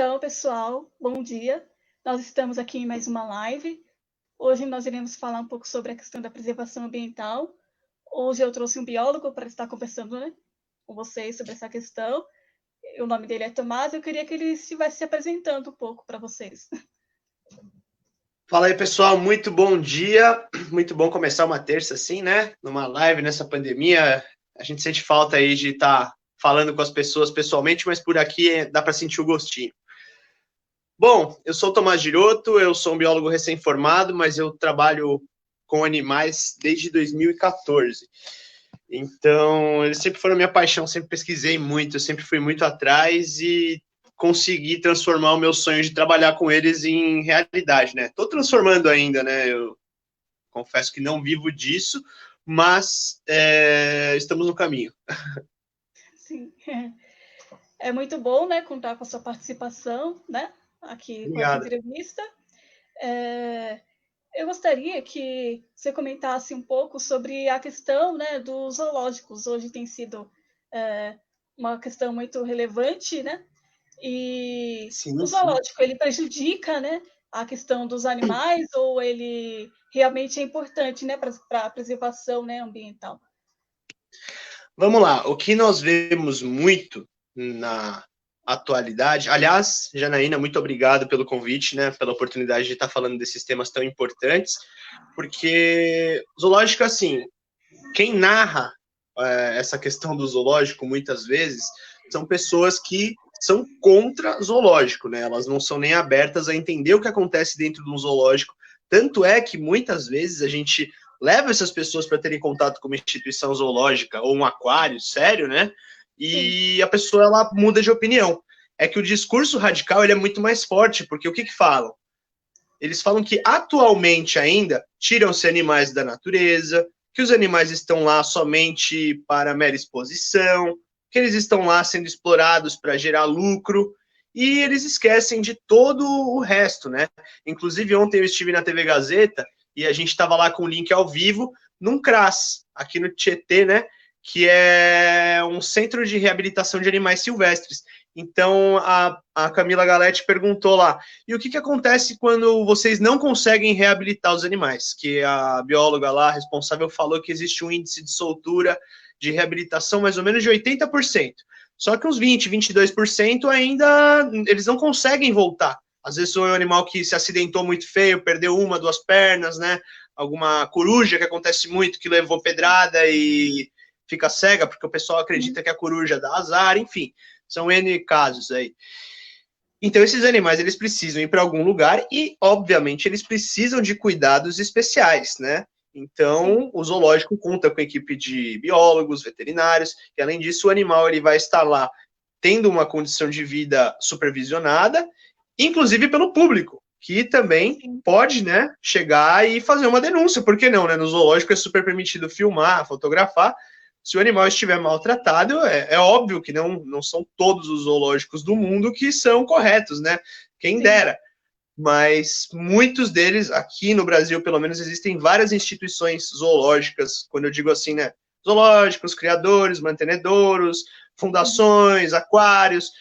Então, pessoal, bom dia. Nós estamos aqui em mais uma live. Hoje nós iremos falar um pouco sobre a questão da preservação ambiental. Hoje eu trouxe um biólogo para estar conversando, né, com vocês sobre essa questão. O nome dele é Tomás. Eu queria que ele estivesse se apresentando um pouco para vocês. Fala aí, pessoal, muito bom dia. Muito bom começar uma terça assim, né? Numa live nessa pandemia. A gente sente falta aí de estar falando com as pessoas pessoalmente, mas por aqui dá para sentir o gostinho. Bom, eu sou o Tomás Giroto, eu sou um biólogo recém-formado, mas eu trabalho com animais desde 2014. Então, eles sempre foram minha paixão, sempre pesquisei muito, eu sempre fui muito atrás e consegui transformar o meu sonho de trabalhar com eles em realidade, né? Tô transformando ainda, né? Eu confesso que não vivo disso, mas estamos no caminho. Sim. É muito bom, né, contar com a sua participação, né, aqui com essa Obrigado. entrevista. Eu gostaria que você comentasse um pouco sobre a questão, né, dos zoológicos. Hoje tem sido uma questão muito relevante, né? E Sim, o sim. zoológico, ele prejudica, né, a questão dos animais ou ele realmente é importante, né, para a preservação, né, ambiental? Vamos lá, o que nós vemos muito na atualidade, aliás, Janaína, muito obrigado pelo convite, né, pela oportunidade de estar falando desses temas tão importantes, porque zoológico, assim, quem narra essa questão do zoológico, muitas vezes, são pessoas que são contra zoológico, né, elas não são nem abertas a entender o que acontece dentro de um zoológico, tanto é que, muitas vezes, a gente leva essas pessoas para terem contato com uma instituição zoológica ou um aquário, sério, né? Sim, E a pessoa ela muda de opinião. É que o discurso radical ele é muito mais forte, porque o que falam? Eles falam que atualmente ainda tiram-se animais da natureza, que os animais estão lá somente para mera exposição, que eles estão lá sendo explorados para gerar lucro, e eles esquecem de todo o resto, né? Inclusive, ontem eu estive na TV Gazeta e a gente estava lá com o link ao vivo num CRAS, aqui no Tietê, né? Que é um centro de reabilitação de animais silvestres. Então, a Camila Galetti perguntou lá, e o que acontece quando vocês não conseguem reabilitar os animais? Que a bióloga lá, responsável, falou que existe um índice de soltura de reabilitação mais ou menos de 80%. Só que uns 20, 22% ainda eles não conseguem voltar. Às vezes foi um animal que se acidentou muito feio, perdeu uma, duas pernas, né? Alguma coruja, que acontece muito, que levou pedrada e fica cega, porque o pessoal acredita que a coruja dá azar, enfim. São N casos aí. Então, esses animais, eles precisam ir para algum lugar e, obviamente, eles precisam de cuidados especiais, né? sim, Então, o zoológico conta com a equipe de biólogos, veterinários, e, além disso, o animal ele vai estar lá tendo uma condição de vida supervisionada, inclusive pelo público, que também sim, pode, né, chegar e fazer uma denúncia, por que não, né? No zoológico é super permitido filmar, fotografar. Se o animal estiver maltratado, é óbvio que não são todos os zoológicos do mundo que são corretos, né? Quem sim, dera. Mas muitos deles, aqui no Brasil, pelo menos, existem várias instituições zoológicas, quando eu digo assim, né? Zoológicos, criadores, mantenedouros, fundações, aquários,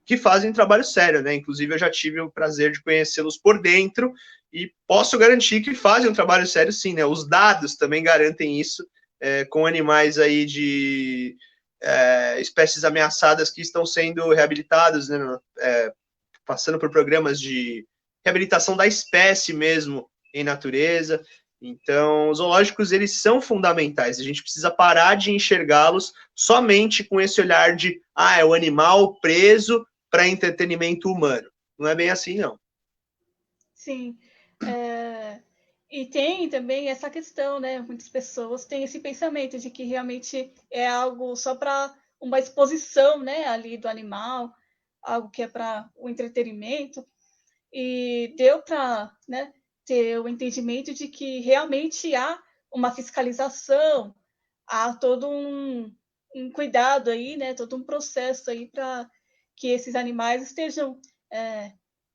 que fazem trabalho sério, né? Inclusive, eu já tive o prazer de conhecê-los por dentro e posso garantir que fazem um trabalho sério, sim, né? Os dados também garantem isso, com animais aí de espécies ameaçadas que estão sendo reabilitadas, né? Passando por programas de reabilitação da espécie mesmo em natureza. Então, os zoológicos, eles são fundamentais. A gente precisa parar de enxergá-los somente com esse olhar de, é o animal preso para entretenimento humano. Não é bem assim, não. sim. E tem também essa questão, né? Muitas pessoas têm esse pensamento de que realmente é algo só para uma exposição, né, ali do animal, algo que é para o entretenimento. E deu para, né, ter o entendimento de que realmente há uma fiscalização, há todo um cuidado aí, né, todo um processo aí para que esses animais estejam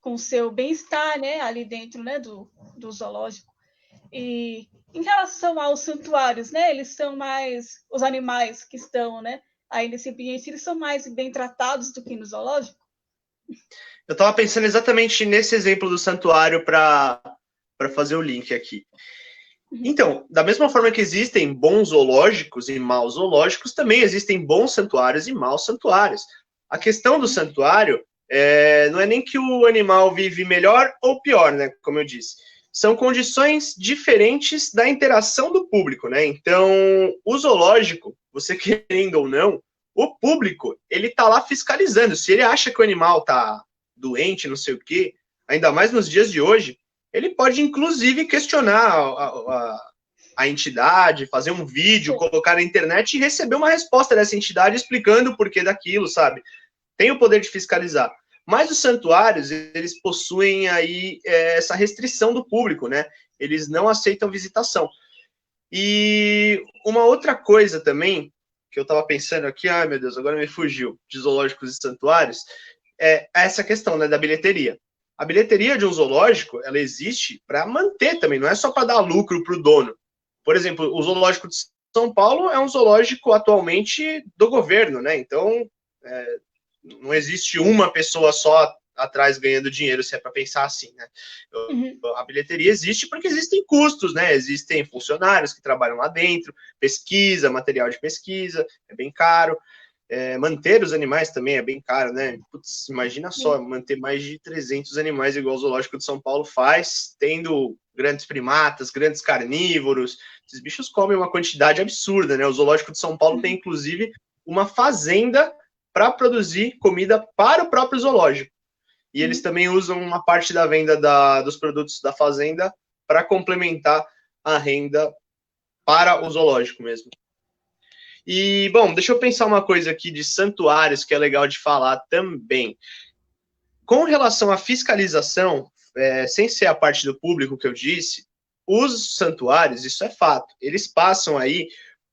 com o seu bem-estar, né, ali dentro, né, do zoológico. E em relação aos santuários, né, eles são mais, os animais que estão, né, aí nesse ambiente, eles são mais bem tratados do que no zoológico? Eu estava pensando exatamente nesse exemplo do santuário para fazer o link aqui. Então, da mesma forma que existem bons zoológicos e maus zoológicos, também existem bons santuários e maus santuários. A questão do santuário não é nem que o animal vive melhor ou pior, né? Como eu disse. São condições diferentes da interação do público, né? Então, o zoológico, você querendo ou não, o público, ele tá lá fiscalizando. Se ele acha que o animal tá doente, não sei o quê, ainda mais nos dias de hoje, ele pode, inclusive, questionar a entidade, fazer um vídeo, colocar na internet e receber uma resposta dessa entidade explicando o porquê daquilo, sabe? Tem o poder de fiscalizar. Mas os santuários, eles possuem aí essa restrição do público, né? Eles não aceitam visitação. E uma outra coisa também, que eu estava pensando aqui, ai meu Deus, agora me fugiu, de zoológicos e santuários, é essa questão, né, da bilheteria. A bilheteria de um zoológico, ela existe para manter também, não é só para dar lucro para o dono. Por exemplo, o zoológico de São Paulo é um zoológico atualmente do governo, né? Então, não existe uma pessoa só atrás ganhando dinheiro, se é para pensar assim, né? A bilheteria existe porque existem custos, né? Existem funcionários que trabalham lá dentro, pesquisa, material de pesquisa, é bem caro. Manter os animais também é bem caro, né? Putz, imagina só, manter mais de 300 animais igual o Zoológico de São Paulo faz, tendo grandes primatas, grandes carnívoros. Esses bichos comem uma quantidade absurda, né? O Zoológico de São Paulo tem, inclusive, uma fazenda para produzir comida para o próprio zoológico. E eles também usam uma parte da venda dos produtos da fazenda para complementar a renda para o zoológico mesmo. E, bom, deixa eu pensar uma coisa aqui de santuários que é legal de falar também. Com relação à fiscalização, sem ser a parte do público que eu disse, os santuários, isso é fato, eles passam aí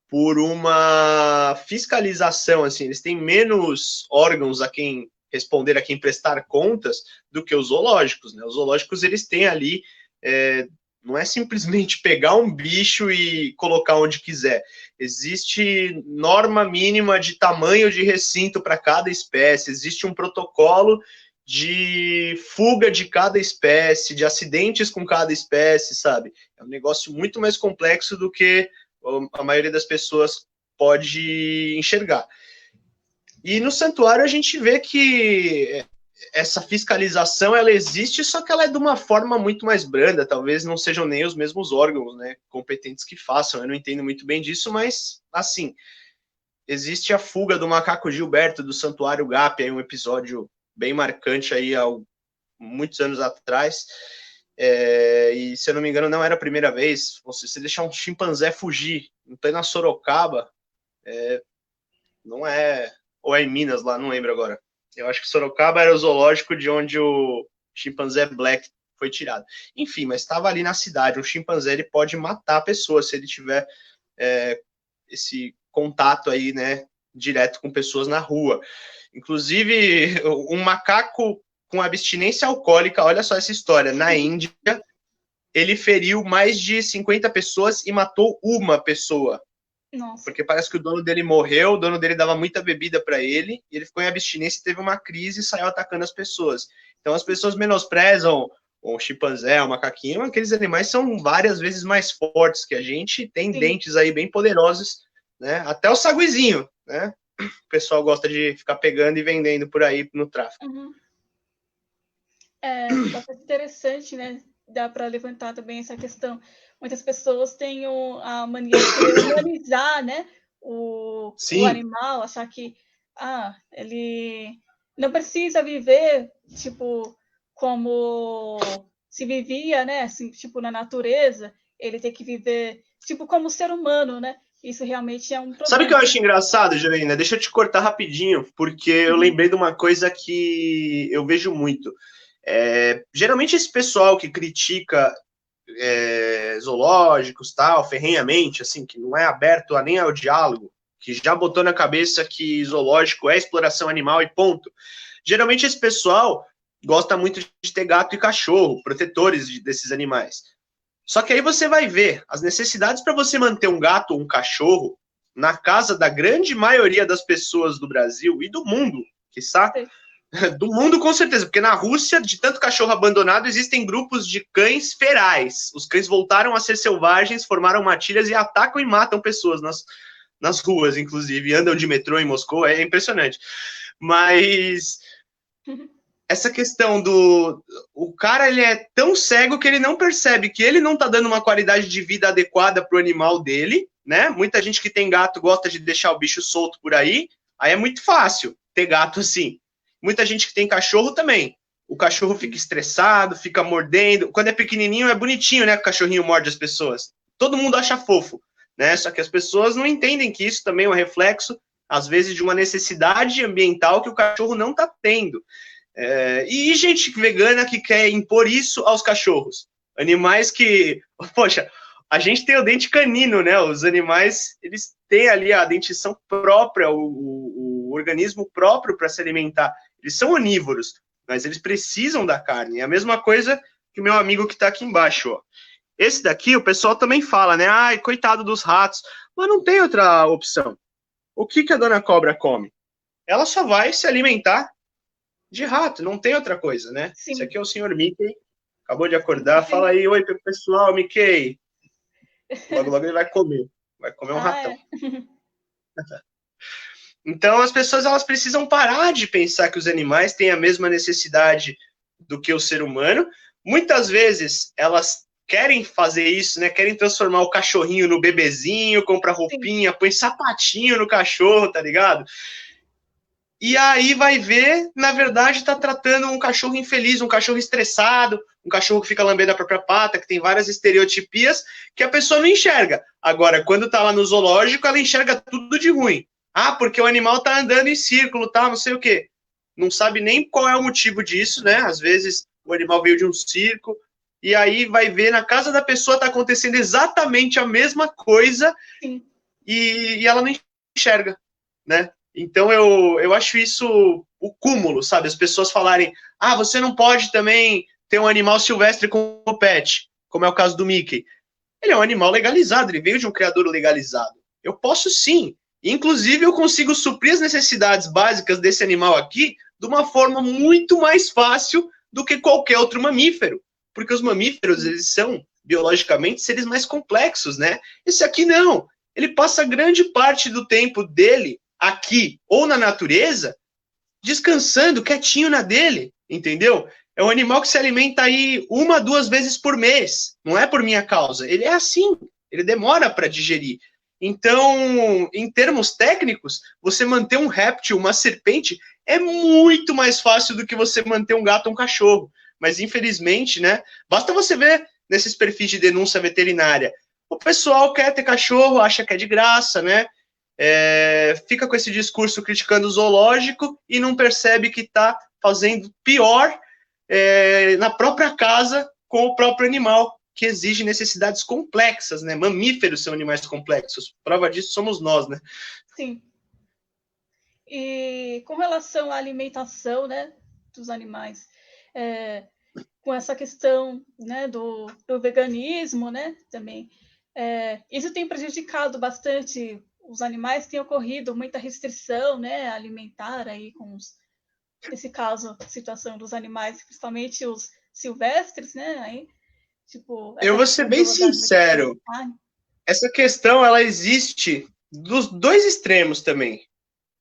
por uma fiscalização, assim, eles têm menos órgãos a quem responder, a quem prestar contas, do que os zoológicos, né? Os zoológicos, eles têm ali, não é simplesmente pegar um bicho e colocar onde quiser. Existe norma mínima de tamanho de recinto para cada espécie, existe um protocolo de fuga de cada espécie, de acidentes com cada espécie, sabe? É um negócio muito mais complexo do que a maioria das pessoas pode enxergar. E no santuário a gente vê que essa fiscalização, ela existe, só que ela é de uma forma muito mais branda, talvez não sejam nem os mesmos órgãos, né, competentes que façam, eu não entendo muito bem disso, mas, assim, existe a fuga do macaco Gilberto do Santuário Gap, aí um episódio bem marcante aí há muitos anos atrás, e se eu não me engano não era a primeira vez, você deixar um chimpanzé fugir em plena Sorocaba, não é, ou é em Minas lá, não lembro agora. Eu acho que Sorocaba era o zoológico de onde o chimpanzé Black foi tirado. Enfim, mas estava ali na cidade. Um chimpanzé, ele pode matar a pessoa se ele tiver esse contato aí, né, direto com pessoas na rua. Inclusive, um macaco com abstinência alcoólica, olha só essa história, na Índia, ele feriu mais de 50 pessoas e matou uma pessoa. Nossa. Porque parece que o dono dele morreu, o dono dele dava muita bebida para ele, e ele ficou em abstinência, teve uma crise e saiu atacando as pessoas. Então as pessoas menosprezam o chimpanzé, o macaquinho, aqueles animais são várias vezes mais fortes que a gente, tem Sim. dentes aí bem poderosos, né? Até o saguizinho, né? O pessoal gosta de ficar pegando e vendendo por aí no tráfico. É bastante interessante, né? Dá para levantar também essa questão. Muitas pessoas têm a mania de humanizar, né, o animal, achar que ele não precisa viver tipo como se vivia, né, assim, tipo na natureza, ele tem que viver tipo como ser humano, né? Isso realmente é um problema. Sabe o que eu acho engraçado, Janaína? Deixa eu te cortar rapidinho, porque eu lembrei de uma coisa que eu vejo muito. Geralmente esse pessoal que critica zoológicos, tal, ferrenhamente, assim, que não é aberto nem ao diálogo, que já botou na cabeça que zoológico é exploração animal e ponto. Geralmente esse pessoal gosta muito de ter gato e cachorro, protetores desses animais. Só que aí você vai ver as necessidades para você manter um gato ou um cachorro na casa da grande maioria das pessoas do Brasil e do mundo, quiçá, Do mundo, com certeza, porque na Rússia, de tanto cachorro abandonado, existem grupos de cães ferais. Os cães voltaram a ser selvagens, formaram matilhas e atacam e matam pessoas nas ruas, inclusive. Andam de metrô em Moscou, é impressionante. Mas essa questão do... O cara, ele é tão cego que ele não percebe que ele não está dando uma qualidade de vida adequada para o animal dele, né? Muita gente que tem gato gosta de deixar o bicho solto por aí é muito fácil ter gato assim. Muita gente que tem cachorro também. O cachorro fica estressado, fica mordendo. Quando é pequenininho, é bonitinho, né? Que o cachorrinho morde as pessoas. Todo mundo acha fofo, né? Só que as pessoas não entendem que isso também é um reflexo, às vezes, de uma necessidade ambiental que o cachorro não está tendo. E gente vegana que quer impor isso aos cachorros. Animais que... Poxa, a gente tem o dente canino, né? Os animais, eles têm ali a dentição própria, o organismo próprio para se alimentar. Eles são onívoros, mas eles precisam da carne. É a mesma coisa que o meu amigo que está aqui embaixo, ó. Esse daqui, o pessoal também fala, né? Ai, coitado dos ratos. Mas não tem outra opção. O que a dona cobra come? Ela só vai se alimentar de rato, não tem outra coisa, né? Sim. Esse aqui é o senhor Mickey, acabou de acordar. Sim. Fala aí, oi, pessoal, Mickey. Logo, logo ele vai comer um ratão. Então, as pessoas, elas precisam parar de pensar que os animais têm a mesma necessidade do que o ser humano. Muitas vezes, elas querem fazer isso, né? Querem transformar o cachorrinho no bebezinho, compra roupinha, põe sapatinho no cachorro, tá ligado? E aí vai ver, na verdade, tá tratando um cachorro infeliz, um cachorro estressado, um cachorro que fica lambendo a própria pata, que tem várias estereotipias que a pessoa não enxerga. Agora, quando tá lá no zoológico, ela enxerga tudo de ruim. Ah, porque o animal tá andando em círculo, tá, não sei o quê. Não sabe nem qual é o motivo disso, né? Às vezes o animal veio de um circo, e aí vai ver, na casa da pessoa tá acontecendo exatamente a mesma coisa, e ela não enxerga, né? Então, eu acho isso o cúmulo, sabe? As pessoas falarem, ah, você não pode também ter um animal silvestre como pet, como é o caso do Mickey. Ele é um animal legalizado, ele veio de um criador legalizado. Eu posso sim. Inclusive, eu consigo suprir as necessidades básicas desse animal aqui de uma forma muito mais fácil do que qualquer outro mamífero. Porque os mamíferos, eles são, biologicamente, seres mais complexos, né? Esse aqui não. Ele passa grande parte do tempo dele aqui ou na natureza, descansando, quietinho na dele, entendeu? É um animal que se alimenta aí 1, 2 vezes por mês, não é por minha causa. Ele é assim, ele demora para digerir. Então, em termos técnicos, você manter um réptil, uma serpente, é muito mais fácil do que você manter um gato ou um cachorro. Mas, infelizmente, né, basta você ver nesses perfis de denúncia veterinária. O pessoal quer ter cachorro, acha que é de graça, né? Fica com esse discurso criticando o zoológico e não percebe que está fazendo pior na própria casa com o próprio animal, que exige necessidades complexas, né? Mamíferos são animais complexos. Prova disso somos nós, né? Sim. E com relação à alimentação, né, dos animais, com essa questão, né, do veganismo, né, também, isso tem prejudicado bastante os animais, tem ocorrido muita restrição, né, alimentar aí nesse caso, a situação dos animais, principalmente os silvestres, né, aí, tipo... Eu vou ser bem sincero, essa questão, ela existe dos dois extremos também.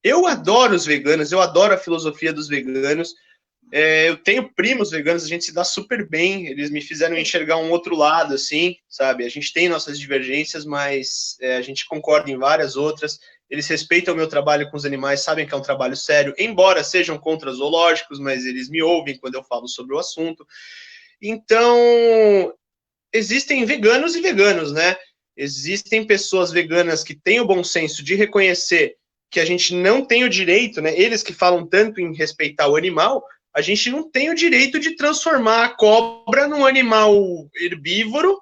Eu adoro os veganos, eu adoro a filosofia dos veganos, eu tenho primos veganos, a gente se dá super bem, eles me fizeram enxergar um outro lado, assim, sabe? A gente tem nossas divergências, mas a gente concorda em várias outras. Eles respeitam o meu trabalho com os animais, sabem que é um trabalho sério, embora sejam contra zoológicos, mas eles me ouvem quando eu falo sobre o assunto. Então, existem veganos e veganos, né? Existem pessoas veganas que têm o bom senso de reconhecer que a gente não tem o direito, né? Eles que falam tanto em respeitar o animal, a gente não tem o direito de transformar a cobra num animal herbívoro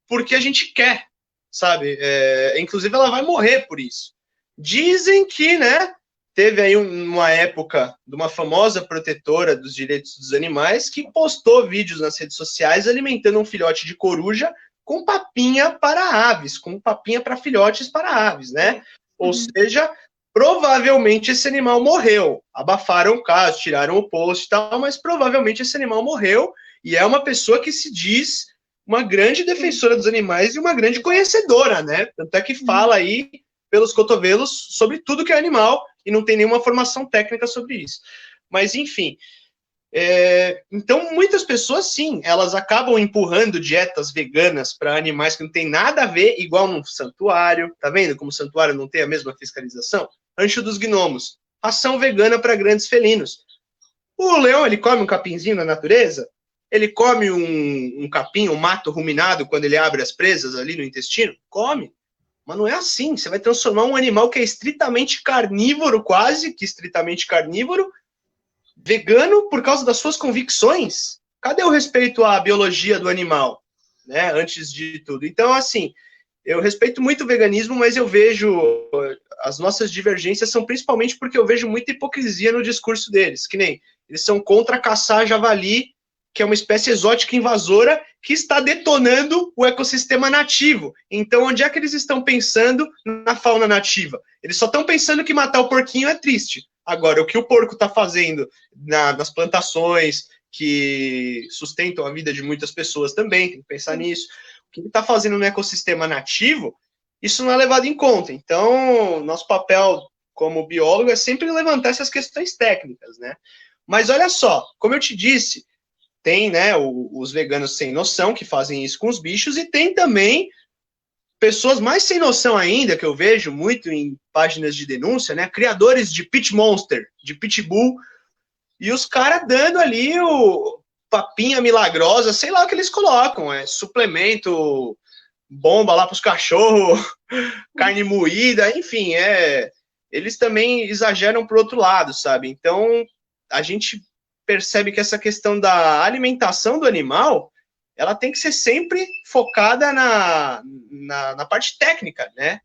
porque a gente quer, sabe? Inclusive, ela vai morrer por isso. Dizem que, né, teve aí uma época de uma famosa protetora dos direitos dos animais que postou vídeos nas redes sociais alimentando um filhote de coruja com papinha para aves, com papinha para filhotes para aves, né? Ou seja, provavelmente esse animal morreu. Abafaram o caso, tiraram o post e tal, mas provavelmente esse animal morreu e é uma pessoa que se diz uma grande defensora dos animais e uma grande conhecedora, né? Tanto é que fala aí pelos cotovelos sobre tudo que é animal e não tem nenhuma formação técnica sobre isso. Mas, enfim, então muitas pessoas, sim, elas acabam empurrando dietas veganas para animais que não tem nada a ver, igual num santuário, tá vendo como o santuário não tem a mesma fiscalização? Rancho dos Gnomos, ração vegana para grandes felinos. O leão, ele come um capinzinho na natureza? Ele come um capim, um mato ruminado quando ele abre as presas ali no intestino? Come. Mas não é assim. Você vai transformar um animal que é estritamente carnívoro, quase que estritamente carnívoro, vegano por causa das suas convicções? Cadê o respeito à biologia do animal, né? Antes de tudo. Então, assim, eu respeito muito o veganismo, mas eu vejo as nossas divergências são principalmente porque eu vejo muita hipocrisia no discurso deles, que nem eles são contra caçar javali, que é uma espécie exótica invasora que está detonando o ecossistema nativo. Então, onde é que eles estão pensando na fauna nativa? Eles só estão pensando que matar o porquinho é triste. Agora, o que o porco está fazendo nas plantações que sustentam a vida de muitas pessoas também, tem que pensar nisso. O que ele está fazendo no ecossistema nativo, isso não é levado em conta. Então, nosso papel como biólogo é sempre levantar essas questões técnicas, né? Mas olha só, como eu te disse, tem, né, os veganos sem noção que fazem isso com os bichos e tem também pessoas mais sem noção ainda, que eu vejo muito em páginas de denúncia, né, criadores de pit monster, de pitbull, e os caras dando ali o papinha milagrosa, sei lá o que eles colocam, suplemento, bomba lá para os cachorros, carne moída, enfim, eles também exageram pro outro lado, sabe? Então, a gente percebe que essa questão da alimentação do animal, ela tem que ser sempre focada na parte técnica, né?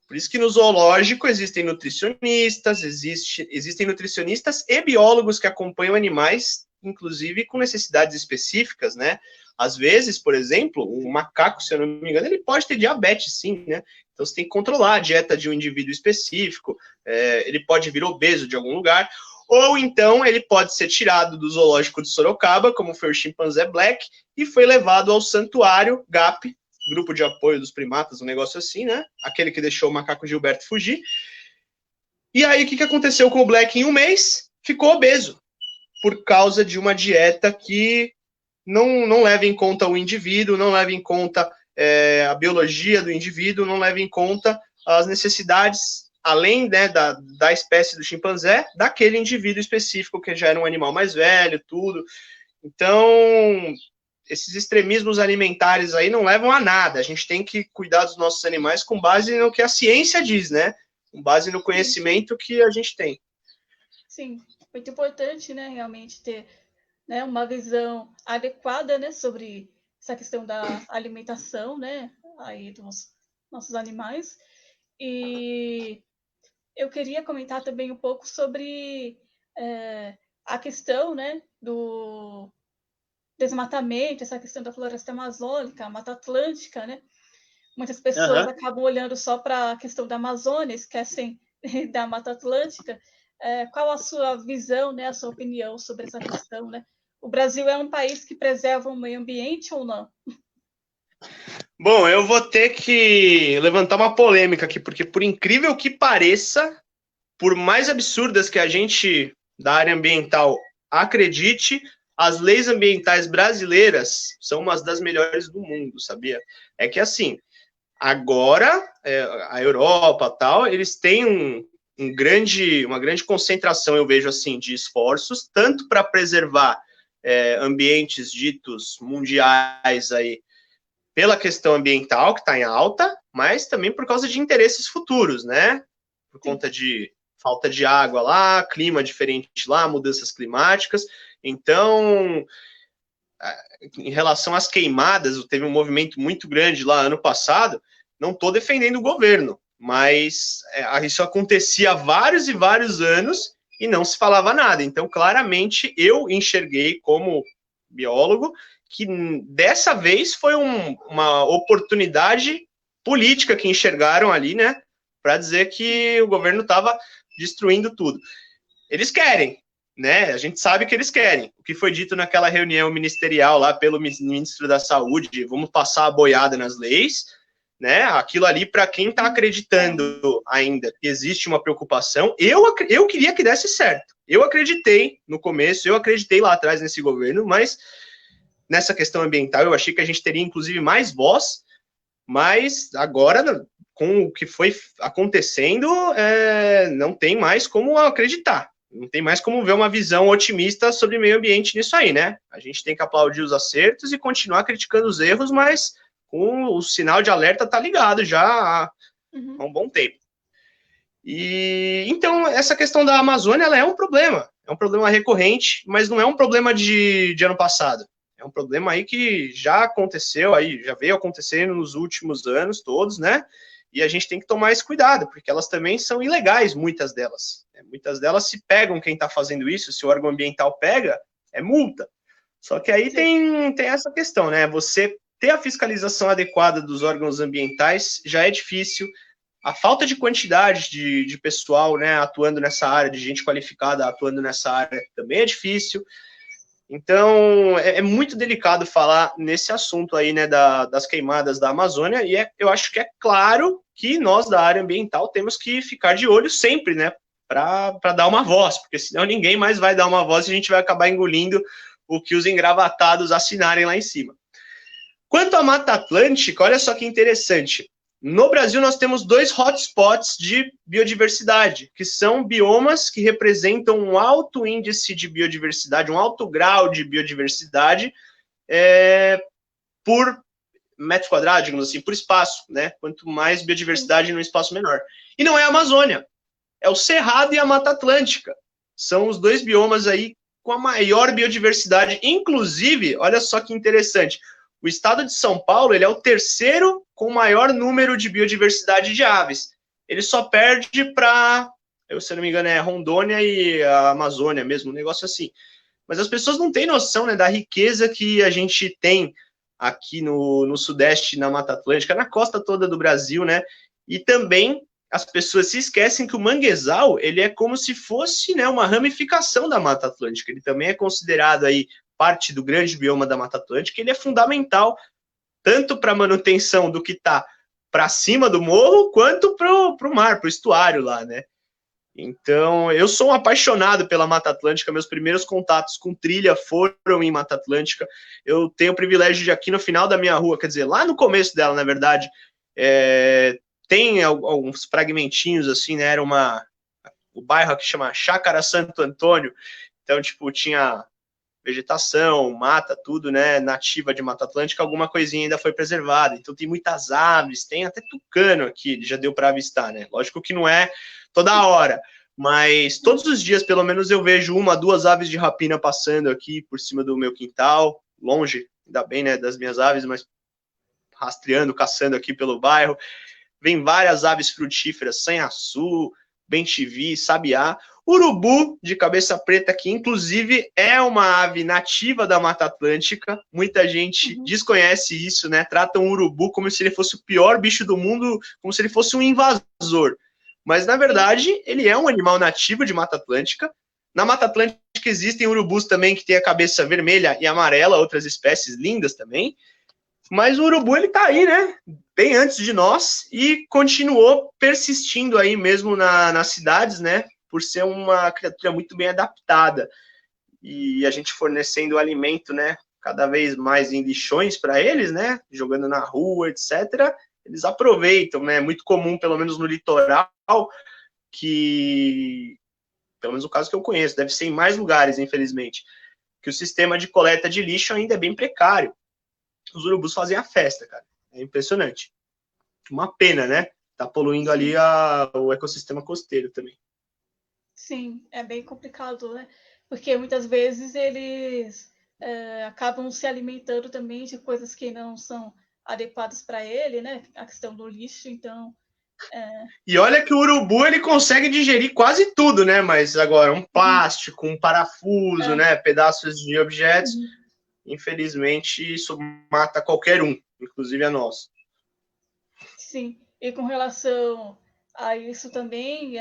Por isso que no zoológico existem nutricionistas, existem nutricionistas e biólogos que acompanham animais, inclusive com necessidades específicas, né? Às vezes, por exemplo, um macaco, se eu não me engano, ele pode ter diabetes, sim, né? Então você tem que controlar a dieta de um indivíduo específico, ele pode vir obeso de algum lugar, ou então ele pode ser tirado do zoológico de Sorocaba, como foi o chimpanzé Black, e foi levado ao santuário GAP, Grupo de Apoio dos Primatas, um negócio assim, né? Aquele que deixou o macaco Gilberto fugir. E aí, o que aconteceu com o Black em um mês? Ficou obeso, por causa de uma dieta que não leva em conta o indivíduo, não leva em conta a biologia do indivíduo, não leva em conta as necessidades, além, né, da espécie do chimpanzé, daquele indivíduo específico que já era um animal mais velho, tudo. Então, esses extremismos alimentares aí não levam a nada. A gente tem que cuidar dos nossos animais com base no que a ciência diz, né? Com base no conhecimento que a gente tem. Sim, muito importante, né, realmente ter, né, uma visão adequada, né, sobre essa questão da alimentação, né, aí dos nossos animais. E eu queria comentar também um pouco sobre a questão, né, do desmatamento, essa questão da floresta amazônica, a Mata Atlântica, né? Muitas pessoas acabam olhando só para a questão da Amazônia, esquecem da Mata Atlântica. Qual a sua visão, né, a sua opinião sobre essa questão, né? O Brasil é um país que preserva o meio ambiente ou não? Bom, eu vou ter que levantar uma polêmica aqui, porque por incrível que pareça, por mais absurdas que a gente da área ambiental acredite, as leis ambientais brasileiras são umas das melhores do mundo, sabia? É que assim, agora a Europa tal, eles têm uma grande concentração, eu vejo assim, de esforços, tanto para preservar ambientes ditos mundiais aí, pela questão ambiental, que está em alta, mas também por causa de interesses futuros, né? Por conta de falta de água lá, clima diferente lá, mudanças climáticas. Então, em relação às queimadas, teve um movimento muito grande lá ano passado. Não estou defendendo o governo, mas isso acontecia há vários e vários anos e não se falava nada. Então, claramente, eu enxerguei como biólogo que dessa vez foi uma oportunidade política que enxergaram ali, né, para dizer que o governo estava destruindo tudo. Eles querem, né? A gente sabe que eles querem. O que foi dito naquela reunião ministerial lá pelo ministro da Saúde, vamos passar a boiada nas leis, né? Aquilo ali, para quem está acreditando ainda que existe uma preocupação, eu queria que desse certo. Eu acreditei no começo, eu acreditei lá atrás nesse governo, mas nessa questão ambiental eu achei que a gente teria, inclusive, mais voz, mas agora, com o que foi acontecendo, não tem mais como acreditar. Não tem mais como ver uma visão otimista sobre meio ambiente nisso aí, né? A gente tem que aplaudir os acertos e continuar criticando os erros, mas com o sinal de alerta tá ligado já há um bom tempo. E então essa questão da Amazônia, ela é um problema recorrente, mas não é um problema de ano passado. É um problema aí que já aconteceu, aí já veio acontecendo nos últimos anos todos, né? E a gente tem que tomar esse cuidado, porque elas também são ilegais, muitas delas. Muitas delas se pegam quem está fazendo isso, se o órgão ambiental pega, é multa. Só que aí tem essa questão, né? Você ter a fiscalização adequada dos órgãos ambientais já é difícil. A falta de quantidade de pessoal, né, atuando nessa área, de gente qualificada atuando nessa área, também é difícil. Então, é muito delicado falar nesse assunto aí, né, das queimadas da Amazônia, e eu acho que é claro que nós, da área ambiental, temos que ficar de olho sempre, né, para dar uma voz, porque senão ninguém mais vai dar uma voz e a gente vai acabar engolindo o que os engravatados assinarem lá em cima. Quanto à Mata Atlântica, olha só que interessante. No Brasil, nós temos 2 hotspots de biodiversidade, que são biomas que representam um alto índice de biodiversidade, um alto grau de biodiversidade por metro quadrado, digamos assim, por espaço, né? Quanto mais biodiversidade num espaço menor. E não é a Amazônia, é o Cerrado e a Mata Atlântica. São os 2 biomas aí com a maior biodiversidade. Inclusive, olha só que interessante, o estado de São Paulo, ele é o 3º com maior número de biodiversidade de aves. Ele só perde para, se eu não me engano, Rondônia e a Amazônia mesmo, um negócio assim. Mas as pessoas não têm noção, né, da riqueza que a gente tem aqui no Sudeste, na Mata Atlântica, na costa toda do Brasil, né? E também as pessoas se esquecem que o manguezal, ele é como se fosse, né, uma ramificação da Mata Atlântica. Ele também é considerado aí parte do grande bioma da Mata Atlântica, ele é fundamental tanto para a manutenção do que está para cima do morro, quanto para o mar, para o estuário lá, né? Então, eu sou um apaixonado pela Mata Atlântica, meus primeiros contatos com trilha foram em Mata Atlântica. Eu tenho o privilégio de aqui no final da minha rua, quer dizer, lá no começo dela, na verdade, tem alguns fragmentinhos, assim, né? Era o bairro aqui chama Chácara Santo Antônio, então, tipo, tinha vegetação, mata, tudo, né, nativa de Mata Atlântica, alguma coisinha ainda foi preservada. Então tem muitas aves, tem até tucano aqui, já deu para avistar, né? Lógico que não é toda hora, mas todos os dias, pelo menos, eu vejo 1, 2 aves de rapina passando aqui por cima do meu quintal, longe, ainda bem, né, das minhas aves, mas rastreando, caçando aqui pelo bairro. Vem várias aves frutíferas, sanhaçu, bem-te-vi, sabiá, urubu de cabeça preta, que inclusive é uma ave nativa da Mata Atlântica. Muita gente desconhece isso, né? Tratam o urubu como se ele fosse o pior bicho do mundo, como se ele fosse um invasor. Mas, na verdade, ele é um animal nativo de Mata Atlântica. Na Mata Atlântica existem urubus também que têm a cabeça vermelha e amarela, outras espécies lindas também. Mas o urubu, ele tá aí, né? Bem antes de nós e continuou persistindo aí mesmo nas cidades, né? Por ser uma criatura muito bem adaptada. E a gente fornecendo alimento, né? Cada vez mais em lixões para eles, né? Jogando na rua, etc. Eles aproveitam, né? É muito comum, pelo menos no litoral, que, pelo menos o caso que eu conheço, deve ser em mais lugares, infelizmente, que o sistema de coleta de lixo ainda é bem precário. Os urubus fazem a festa, cara. É impressionante. Uma pena, né? Tá poluindo ali o ecossistema costeiro também. Sim, é bem complicado, né? Porque muitas vezes eles acabam se alimentando também de coisas que não são adequadas para ele, né? A questão do lixo, então. E olha que o urubu ele consegue digerir quase tudo, né? Mas agora um plástico, um parafuso, né? Pedaços de objetos. Infelizmente, isso mata qualquer um, inclusive a nós. Sim, e com relação Aí isso também,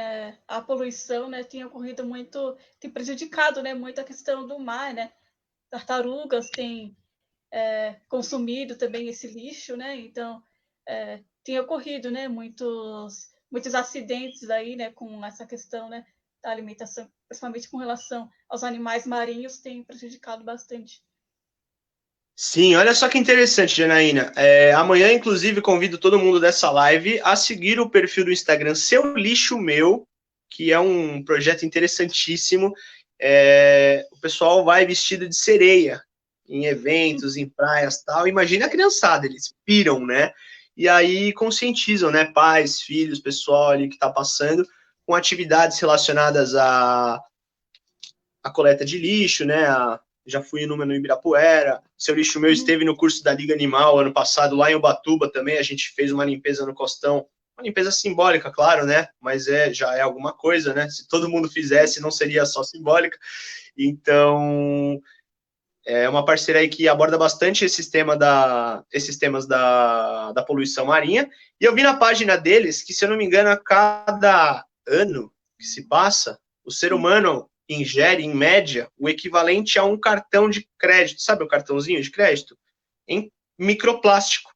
a poluição, né, tem ocorrido muito, tem prejudicado, né, muito a questão do mar, né? Tartarugas têm consumido também esse lixo, né? Então, tem ocorrido, né, muitos acidentes aí, né, com essa questão, né, da alimentação, principalmente com relação aos animais marinhos, tem prejudicado bastante. Sim, olha só que interessante, Janaína. Amanhã, inclusive, convido todo mundo dessa live a seguir o perfil do Instagram Seu Lixo Meu, que é um projeto interessantíssimo. O pessoal vai vestido de sereia em eventos, em praias tal. Imagina a criançada, eles piram, né? E aí conscientizam, né? Pais, filhos, pessoal ali que está passando, com atividades relacionadas a coleta de lixo, né? Já fui no Ibirapuera. Seu Lixo Meu esteve no curso da Liga Animal ano passado, lá em Ubatuba também. A gente fez uma limpeza no Costão. Uma limpeza simbólica, claro, né? Mas já é alguma coisa, né? Se todo mundo fizesse, não seria só simbólica. Então, é uma parceria aí que aborda bastante esses temas da poluição marinha. E eu vi na página deles que, se eu não me engano, a cada ano que se passa, o ser humano ingere, em média, o equivalente a um cartão de crédito, sabe o cartãozinho de crédito? Em microplástico.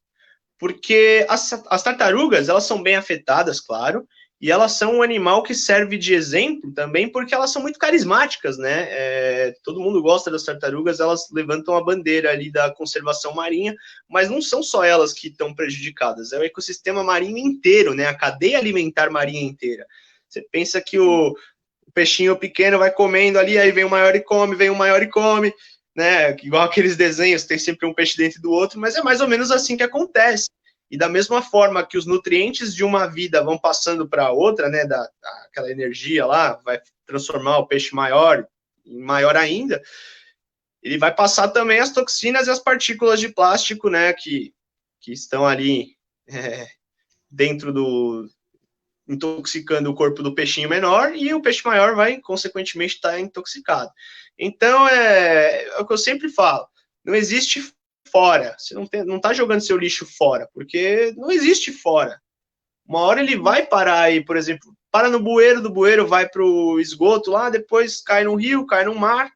Porque as tartarugas, elas são bem afetadas, claro, e elas são um animal que serve de exemplo também porque elas são muito carismáticas, né? Todo mundo gosta das tartarugas, elas levantam a bandeira ali da conservação marinha, mas não são só elas que estão prejudicadas, é o ecossistema marinho inteiro, né? A cadeia alimentar marinha inteira. Você pensa que o peixinho pequeno vai comendo ali, aí vem o maior e come, vem o maior e come, né? Igual aqueles desenhos, tem sempre um peixe dentro do outro, mas é mais ou menos assim que acontece. E da mesma forma que os nutrientes de uma vida vão passando para outra, né? Aquela energia lá vai transformar o peixe maior em maior ainda. Ele vai passar também as toxinas e as partículas de plástico, né? Que estão ali dentro intoxicando o corpo do peixinho menor e o peixe maior vai, consequentemente, estar intoxicado. Então, é o que eu sempre falo, não existe fora, você não está jogando seu lixo fora, porque não existe fora. Uma hora ele vai parar aí, por exemplo, para no bueiro, do bueiro vai para o esgoto lá, depois cai no rio, cai no mar,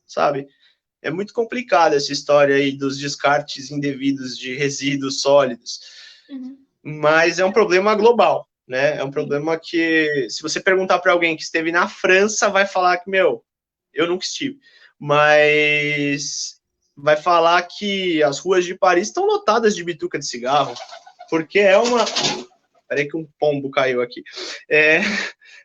sabe? É muito complicado essa história aí dos descartes indevidos de resíduos sólidos. Mas é um problema global, né? É um problema que, se você perguntar para alguém que esteve na França, vai falar que, eu nunca estive, mas vai falar que as ruas de Paris estão lotadas de bituca de cigarro, porque é uma... Peraí que um pombo caiu aqui.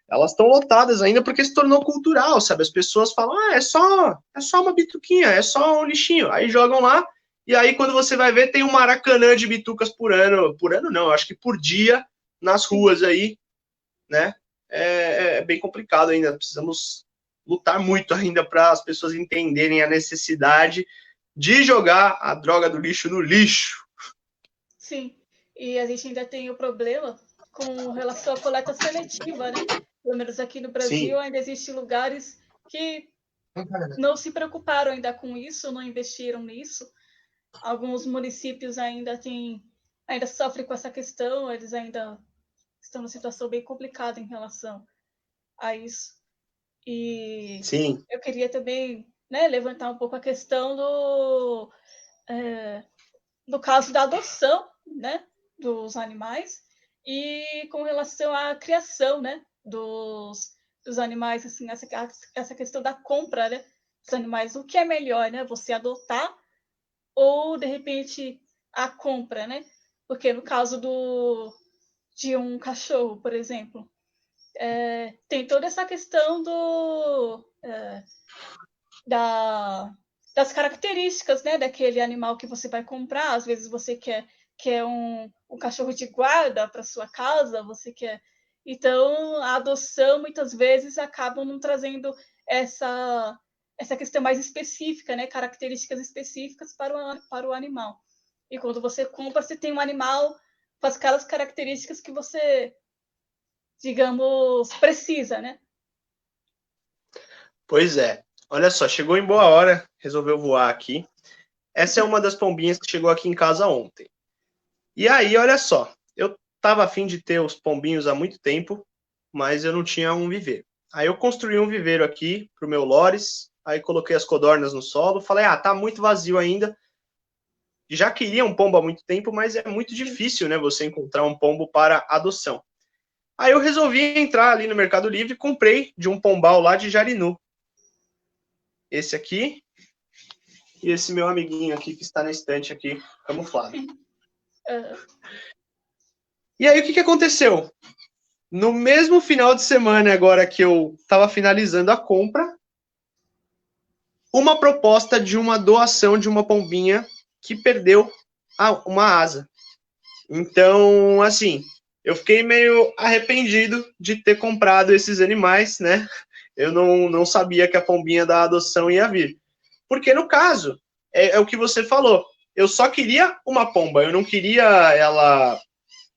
Elas estão lotadas ainda porque se tornou cultural, sabe? As pessoas falam, é só uma bituquinha, é só um lixinho. Aí jogam lá, e aí quando você vai ver, tem um maracanã de bitucas por ano não, acho que por dia, nas ruas aí, né? É bem complicado ainda, precisamos lutar muito ainda para as pessoas entenderem a necessidade de jogar a droga do lixo no lixo. Sim, e a gente ainda tem o problema com relação à coleta seletiva, né? Pelo menos aqui no Brasil Sim. ainda existem lugares que não se preocuparam ainda com isso, não investiram nisso. Alguns municípios ainda sofrem com essa questão, eles ainda estão numa situação bem complicada em relação a isso. E Sim. eu queria também, né, levantar um pouco a questão do caso da adoção, né, dos animais e com relação à criação, né, dos animais, assim, essa questão da compra, né, dos animais. O que é melhor, né, você adotar ou, de repente, a compra, né? Porque no caso de um cachorro, por exemplo, tem toda essa questão das características, né, daquele animal que você vai comprar. Às vezes você quer um cachorro de guarda para sua casa, você quer. Então, a adoção muitas vezes acaba não trazendo essa questão mais específica, né, características específicas para o animal. E quando você compra, você tem um animal com aquelas características que você, digamos, precisa, né? Pois é. Olha só, chegou em boa hora, resolveu voar aqui. Essa é uma das pombinhas que chegou aqui em casa ontem. E aí, olha só, eu estava a fim de ter os pombinhos há muito tempo, mas eu não tinha um viveiro. Aí eu construí um viveiro aqui pro meu Lores, aí coloquei as codornas no solo, falei, tá muito vazio ainda. Já queria um pombo há muito tempo, mas é muito difícil, né, você encontrar um pombo para adoção. Aí eu resolvi entrar ali no Mercado Livre e comprei de um pombal lá de Jarinu. Esse aqui e esse meu amiguinho aqui que está na estante aqui, camuflado. E aí o que aconteceu? No mesmo final de semana agora que eu estava finalizando a compra, uma proposta de uma doação de uma pombinha que perdeu uma asa. Então, assim, eu fiquei meio arrependido de ter comprado esses animais, né? Eu não sabia que a pombinha da adoção ia vir. Porque, no caso, é o que você falou. Eu só queria uma pomba, eu não queria ela,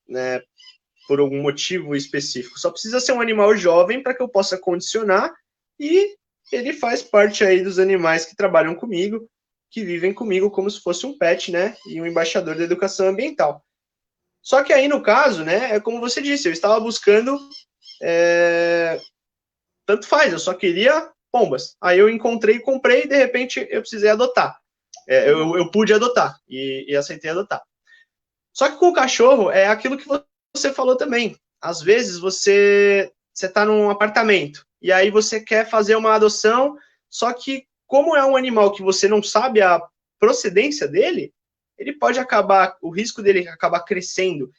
né, por algum motivo específico. Só precisa ser um animal jovem para que eu possa condicionar e ele faz parte aí dos animais que trabalham comigo, que vivem comigo como se fosse um pet, né? E um embaixador da educação ambiental. Só que aí, no caso, né, é como você disse, eu estava buscando tanto faz, eu só queria pombas. Aí eu encontrei, comprei e de repente eu precisei adotar. Eu pude adotar e aceitei adotar. Só que com o cachorro é aquilo que você falou também. Às vezes você está num apartamento e aí você quer fazer uma adoção, só que como é um animal que você não sabe a procedência dele, ele pode acabar, o risco dele acabar crescendo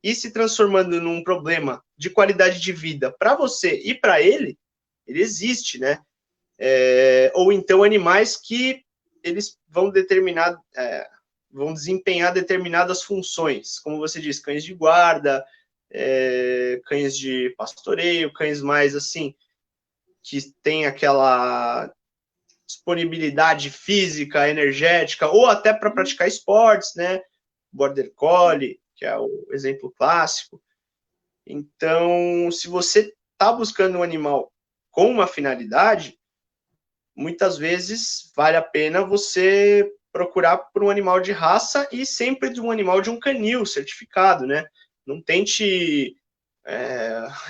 e se transformando num problema de qualidade de vida para você e para ele existe, né? Ou então animais que eles vão vão desempenhar determinadas funções, como você diz, cães de guarda, cães de pastoreio, cães mais assim, que tem aquela disponibilidade física, energética, ou até para praticar esportes, né? Border Collie, que é o exemplo clássico. Então, se você está buscando um animal com uma finalidade, muitas vezes vale a pena você procurar por um animal de raça e sempre de um animal de um canil certificado, né? Não tente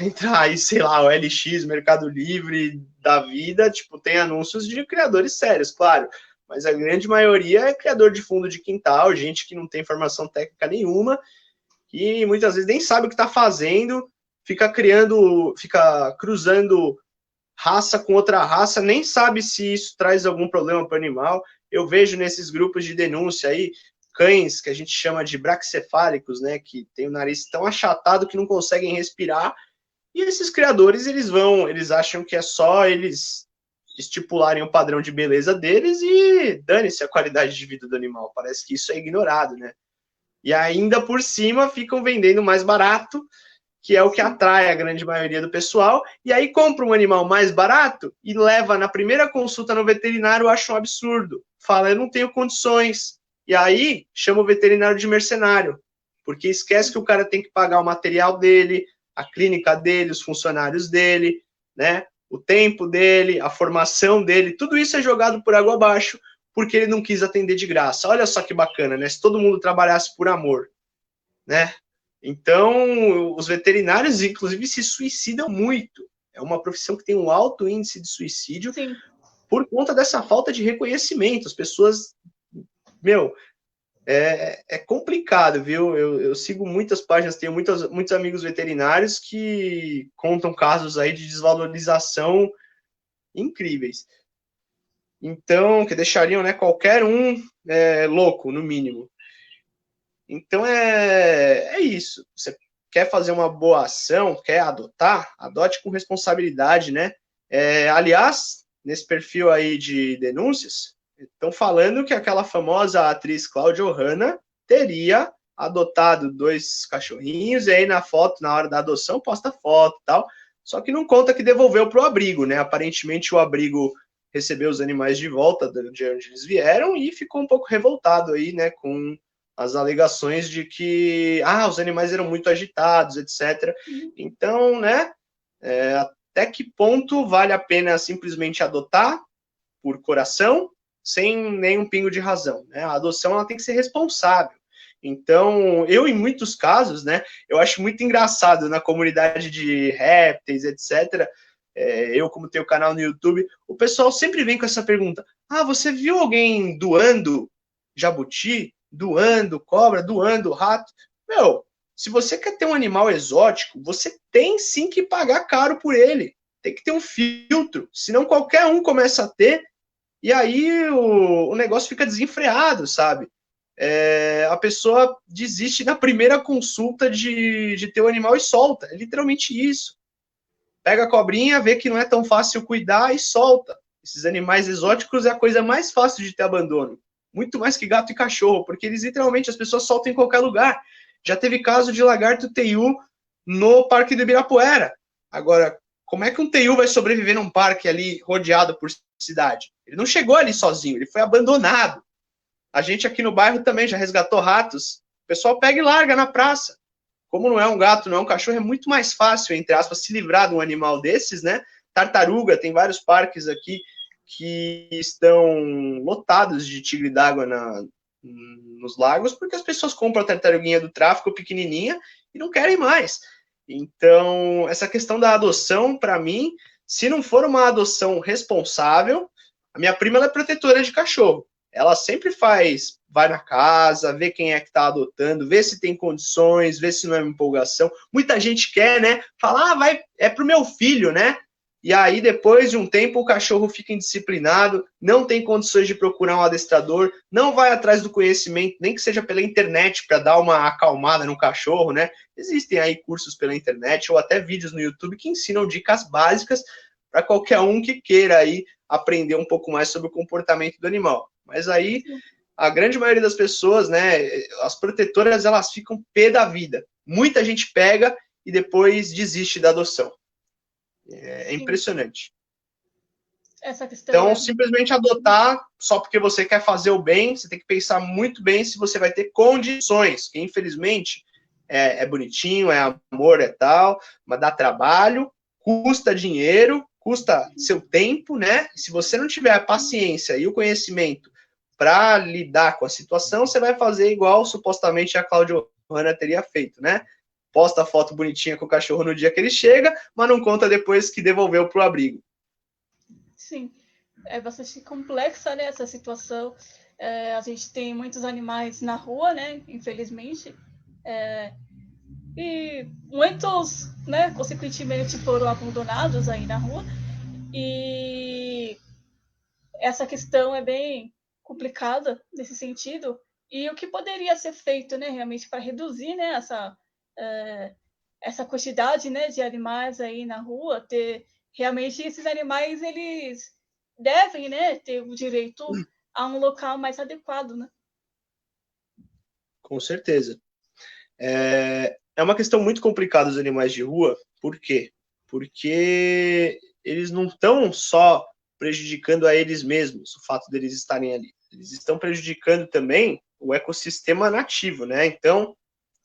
entrar aí, sei lá, o LX, Mercado Livre da vida, tipo, tem anúncios de criadores sérios, claro, mas a grande maioria é criador de fundo de quintal, gente que não tem formação técnica nenhuma, e muitas vezes nem sabe o que está fazendo, fica cruzando raça com outra raça, nem sabe se isso traz algum problema para o animal. Eu vejo nesses grupos de denúncia aí, cães que a gente chama de braquicefálicos, né, que tem o nariz tão achatado que não conseguem respirar, e esses criadores, eles acham que é só eles estipularem o padrão de beleza deles e dane-se a qualidade de vida do animal. Parece que isso é ignorado, né? E ainda por cima ficam vendendo mais barato, que é o que atrai a grande maioria do pessoal, e aí compra um animal mais barato e leva na primeira consulta no veterinário, acha um absurdo. Fala, eu não tenho condições. E aí chama o veterinário de mercenário, porque esquece que o cara tem que pagar o material dele, a clínica dele, os funcionários dele, né? O tempo dele, a formação dele, tudo isso é jogado por água abaixo, porque ele não quis atender de graça. Olha só que bacana, né? Se todo mundo trabalhasse por amor, né? Então, os veterinários, inclusive, se suicidam muito. É uma profissão que tem um alto índice de suicídio. Sim. Por conta dessa falta de reconhecimento. As pessoas, é complicado, viu? Eu sigo muitas páginas, tenho muitos amigos veterinários que contam casos aí de desvalorização incríveis. Então, que deixariam, né, qualquer um louco, no mínimo. Então, é isso. Você quer fazer uma boa ação, quer adotar, adote com responsabilidade, né? Aliás, nesse perfil aí de denúncias, estão falando que aquela famosa atriz Cláudia Hanna teria adotado 2 cachorrinhos, e aí na foto, na hora da adoção, posta foto e tal, só que não conta que devolveu para o abrigo, né? Aparentemente o abrigo recebeu os animais de volta de onde eles vieram e ficou um pouco revoltado aí, né, com as alegações de que os animais eram muito agitados, etc. Então, né, até que ponto vale a pena simplesmente adotar por coração, sem nenhum pingo de razão, né? A adoção ela tem que ser responsável. Então, em muitos casos, né, eu acho muito engraçado na comunidade de répteis, etc., eu, como tenho canal no YouTube, o pessoal sempre vem com essa pergunta: ah, você viu alguém doando jabuti, doando cobra, doando rato? Meu, se você quer ter um animal exótico, você tem sim que pagar caro por ele. Tem que ter um filtro, senão qualquer um começa a ter, e aí o negócio fica desenfreado, sabe? A pessoa desiste na primeira consulta de ter o animal e solta. É literalmente isso. Pega a cobrinha, vê que não é tão fácil cuidar e solta. Esses animais exóticos é a coisa mais fácil de ter abandono. Muito mais que gato e cachorro, porque eles literalmente, as pessoas soltam em qualquer lugar. Já teve caso de lagarto teiu no Parque do Ibirapuera. Agora, como é que um teiu vai sobreviver num parque ali rodeado por cidade? Ele não chegou ali sozinho, ele foi abandonado. A gente aqui no bairro também já resgatou ratos. O pessoal pega e larga na praça. Como não é um gato, não é um cachorro, é muito mais fácil, entre aspas, se livrar de um animal desses, né? Tartaruga, tem vários parques aqui que estão lotados de tigre d'água nos lagos, porque as pessoas compram a tartaruguinha do tráfico pequenininha e não querem mais. Então, essa questão da adoção, para mim, se não for uma adoção responsável, a minha prima ela é protetora de cachorro. Ela sempre vai na casa, vê quem é que está adotando, vê se tem condições, vê se não é uma empolgação. Muita gente quer, né? Falar, é pro meu filho, né? E aí, depois de um tempo, o cachorro fica indisciplinado, não tem condições de procurar um adestrador, não vai atrás do conhecimento, nem que seja pela internet, para dar uma acalmada no cachorro, né? Existem aí cursos pela internet ou até vídeos no YouTube que ensinam dicas básicas para qualquer um que queira aí aprender um pouco mais sobre o comportamento do animal. Mas aí, a grande maioria das pessoas, né, as protetoras, elas ficam pé da vida. Muita gente pega e depois desiste da adoção. É impressionante. Essa questão então, simplesmente adotar só porque você quer fazer o bem, você tem que pensar muito bem se você vai ter condições, que infelizmente é bonitinho, é amor, é tal, mas dá trabalho, custa dinheiro, custa seu tempo, né? Se você não tiver a paciência e o conhecimento para lidar com a situação, você vai fazer igual supostamente a Cláudia Hanna teria feito, né? Posta a foto bonitinha com o cachorro no dia que ele chega, mas não conta depois que devolveu para o abrigo. Sim, é bastante complexa, né, essa situação. A gente tem muitos animais na rua, né, infelizmente, e muitos, né, consequentemente foram abandonados aí na rua. E essa questão é bem complicada nesse sentido. E o que poderia ser feito, né, realmente para reduzir, né, essa quantidade, né, de animais aí na rua, ter realmente esses animais eles devem, né, ter o direito a um local mais adequado, né? Com certeza. É uma questão muito complicada os animais de rua. Por quê? Porque eles não estão só prejudicando a eles mesmos, o fato deles estarem ali. Eles estão prejudicando também o ecossistema nativo, né? Então,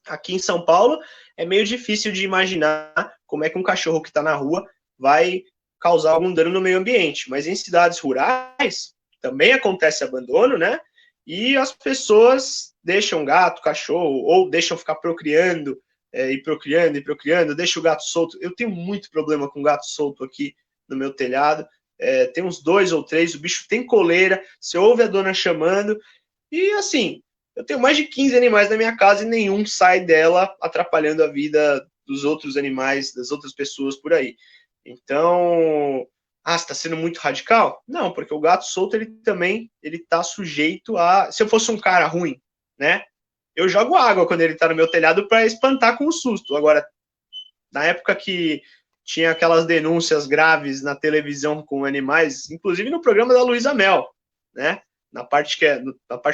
aqui em São Paulo, é meio difícil de imaginar como é que um cachorro que está na rua vai causar algum dano no meio ambiente. Mas em cidades rurais, também acontece abandono, né? E as pessoas deixam gato, cachorro, ou deixam ficar procriando, e procriando, deixa o gato solto. Eu tenho muito problema com gato solto aqui no meu telhado. Tem uns 2 ou 3, o bicho tem coleira, você ouve a dona chamando, e assim, eu tenho mais de 15 animais na minha casa e nenhum sai dela atrapalhando a vida dos outros animais, das outras pessoas por aí. Então, você está sendo muito radical? Não, porque o gato solto, ele também, ele tá sujeito a... Se eu fosse um cara ruim, né? Eu jogo água quando ele tá no meu telhado para espantar com o susto. Agora, na época que tinha aquelas denúncias graves na televisão com animais, inclusive no programa da Luísa Mel, né? Na parte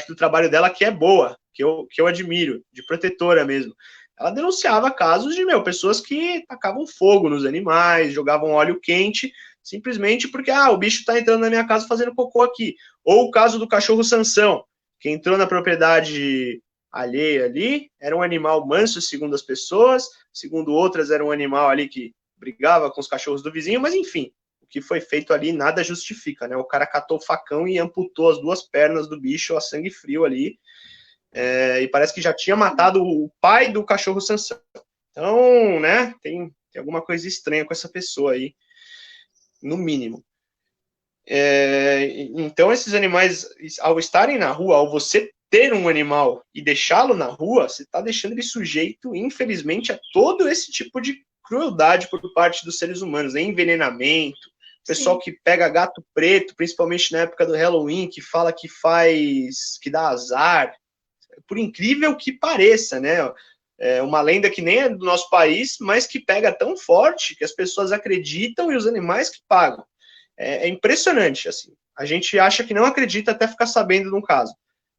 do trabalho dela que é boa, que eu admiro, de protetora mesmo. Ela denunciava casos de, pessoas que tacavam fogo nos animais, jogavam óleo quente, simplesmente porque, o bicho tá entrando na minha casa fazendo cocô aqui. Ou o caso do cachorro Sansão, que entrou na propriedade alheia ali, era um animal manso, segundo as pessoas, segundo outras, era um animal ali que brigava com os cachorros do vizinho, mas enfim, o que foi feito ali nada justifica, né? O cara catou o facão e amputou as 2 pernas do bicho a sangue frio ali. e parece que já tinha matado o pai do cachorro Sansão. Então, né, tem alguma coisa estranha com essa pessoa aí, no mínimo. Então, esses animais, ao estarem na rua, ao você ter um animal e deixá-lo na rua, você está deixando ele sujeito, infelizmente, a todo esse tipo de crueldade por parte dos seres humanos, né? Envenenamento, pessoal que pega gato preto, principalmente na época do Halloween, que fala que dá azar, por incrível que pareça, né? É uma lenda que nem é do nosso país, mas que pega tão forte que as pessoas acreditam e os animais que pagam. É impressionante, assim. A gente acha que não acredita até ficar sabendo de um caso.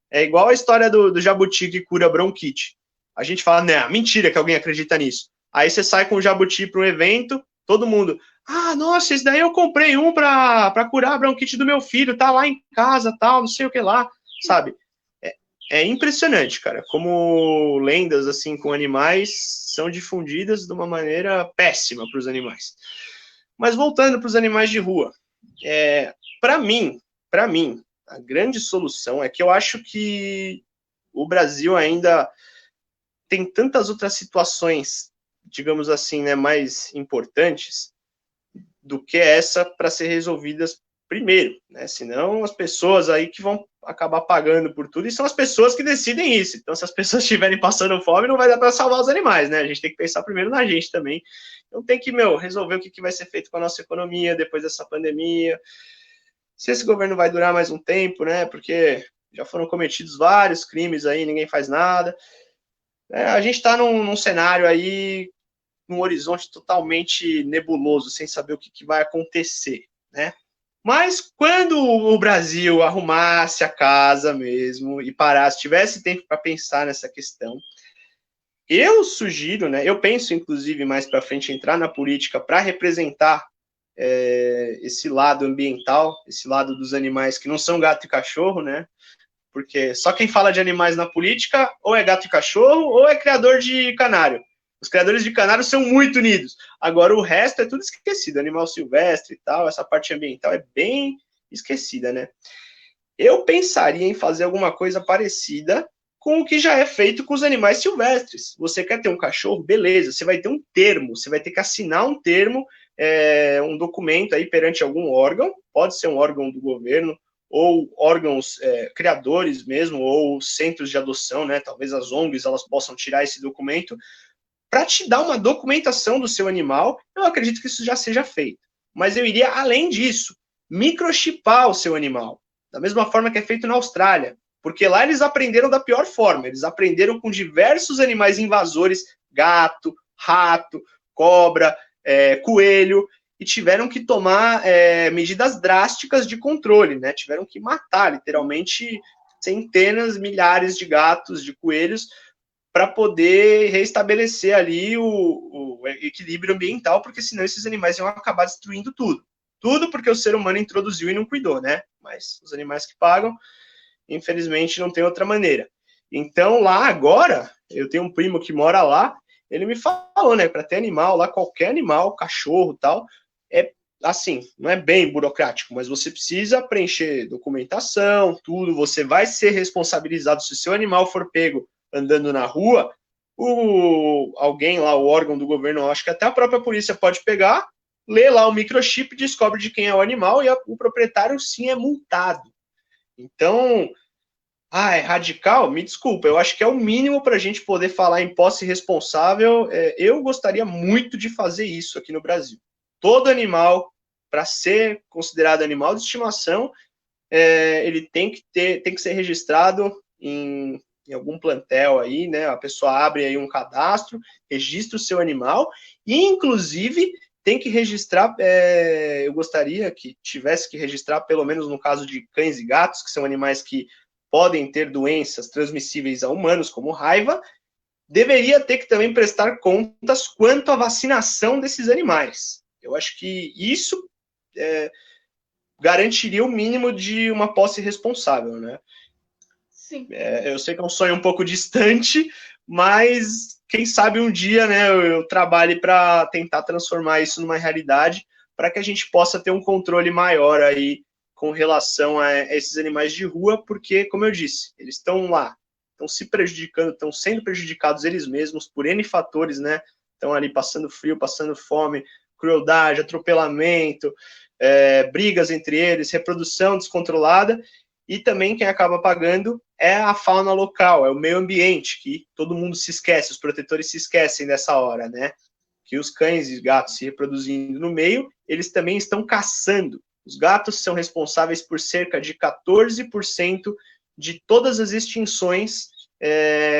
É igual a história do jabuti que cura bronquite. A gente fala, né, mentira que alguém acredita nisso. Aí você sai com o jabuti para um evento, todo mundo, nossa, esse daí eu comprei um para curar a bronquite do meu filho, tá lá em casa, tal, não sei o que lá, sabe? É impressionante, cara, como lendas, assim, com animais são difundidas de uma maneira péssima para os animais. Mas voltando para os animais de rua, para mim, a grande solução é que eu acho que o Brasil ainda tem tantas outras situações, digamos assim, né, mais importantes do que essa para ser resolvidas primeiro, né? Senão as pessoas aí que vão acabar pagando por tudo, e são as pessoas que decidem isso. Então, se as pessoas estiverem passando fome, não vai dar para salvar os animais, né? A gente tem que pensar primeiro na gente também. Então, tem que, resolver o que vai ser feito com a nossa economia depois dessa pandemia. Se esse governo vai durar mais um tempo, né? Porque já foram cometidos vários crimes aí, ninguém faz nada. A gente está num cenário aí, num horizonte totalmente nebuloso, sem saber o que vai acontecer, né? Mas quando o Brasil arrumasse a casa mesmo e parasse, tivesse tempo para pensar nessa questão, eu sugiro, né? Eu penso, inclusive, mais para frente entrar na política para representar esse lado ambiental, esse lado dos animais que não são gato e cachorro, né? Porque só quem fala de animais na política ou é gato e cachorro ou é criador de canário. Os criadores de canário são muito unidos. Agora, o resto é tudo esquecido. Animal silvestre e tal, essa parte ambiental é bem esquecida, né? Eu pensaria em fazer alguma coisa parecida com o que já é feito com os animais silvestres. Você quer ter um cachorro? Beleza, você vai ter um termo, você vai ter que assinar um termo, um documento aí perante algum órgão, pode ser um órgão do governo, ou órgãos criadores mesmo, ou centros de adoção, né? Talvez as ONGs elas possam tirar esse documento para te dar uma documentação do seu animal. Eu acredito que isso já seja feito. Mas eu iria além disso, microchipar o seu animal, da mesma forma que é feito na Austrália, porque lá eles aprenderam da pior forma, eles aprenderam com diversos animais invasores, gato, rato, cobra, coelho, e tiveram que tomar medidas drásticas de controle, né? Tiveram que matar, literalmente, centenas, milhares de gatos, de coelhos, para poder restabelecer ali o equilíbrio ambiental, porque senão esses animais iam acabar destruindo tudo. Tudo porque o ser humano introduziu e não cuidou, né? Mas os animais que pagam, infelizmente, não tem outra maneira. Então, lá agora, eu tenho um primo que mora lá, ele me falou, né, para ter animal lá, qualquer animal, cachorro, tal, assim, não é bem burocrático, mas você precisa preencher documentação, tudo, você vai ser responsabilizado se o seu animal for pego andando na rua, alguém lá, o órgão do governo, acho que até a própria polícia pode pegar, lê lá o microchip, descobre de quem é o animal e o proprietário sim é multado. Então, é radical? Me desculpa, eu acho que é o mínimo para a gente poder falar em posse responsável. Eu gostaria muito de fazer isso aqui no Brasil. Todo animal, para ser considerado animal de estimação, ele tem que ser registrado em algum plantel aí, né? A pessoa abre aí um cadastro, registra o seu animal e, inclusive, tem que registrar, eu gostaria que tivesse que registrar, pelo menos no caso de cães e gatos, que são animais que podem ter doenças transmissíveis a humanos, como raiva, deveria ter que também prestar contas quanto à vacinação desses animais. Eu acho que isso garantiria o mínimo de uma posse responsável, né? Sim. Eu sei que é um sonho um pouco distante, mas quem sabe um dia, né, eu trabalhe para tentar transformar isso numa realidade, para que a gente possa ter um controle maior aí com relação a esses animais de rua, porque, como eu disse, eles estão lá estão se prejudicando, estão sendo prejudicados eles mesmos por N fatores, né? Estão ali passando frio, passando fome, crueldade, atropelamento, brigas entre eles, reprodução descontrolada, e também quem acaba pagando é a fauna local, é o meio ambiente, que todo mundo se esquece, os protetores se esquecem dessa hora, né? Que os cães e gatos se reproduzindo no meio, eles também estão caçando. Os gatos são responsáveis por cerca de 14% de todas as extinções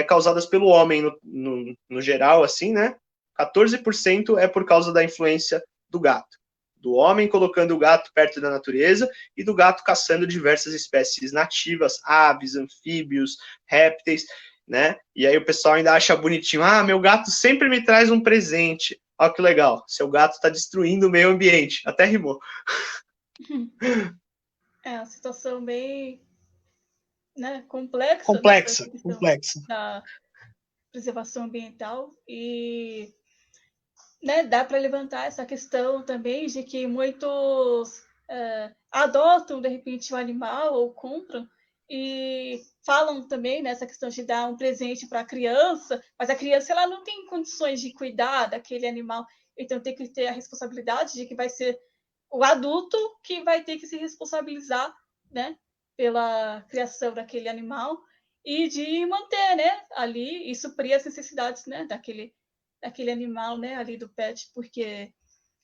causadas pelo homem no geral, assim, né? 14% é por causa da influência do gato. Do homem colocando o gato perto da natureza e do gato caçando diversas espécies nativas, aves, anfíbios, répteis, né? E aí o pessoal ainda acha bonitinho, meu gato sempre me traz um presente. Olha que legal, seu gato está destruindo o meio ambiente. Até rimou. É uma situação bem, né, complexa, complexa, né, complexa. Da preservação ambiental e, né, dá para levantar essa questão também de que muitos adotam de repente o animal ou compram e falam também nessa questão de dar um presente para a criança, mas a criança ela não tem condições de cuidar daquele animal, então tem que ter a responsabilidade de que vai ser o adulto que vai ter que se responsabilizar, né, pela criação daquele animal e de manter, né, ali e suprir as necessidades, né, daquele animal, né, ali do pet, porque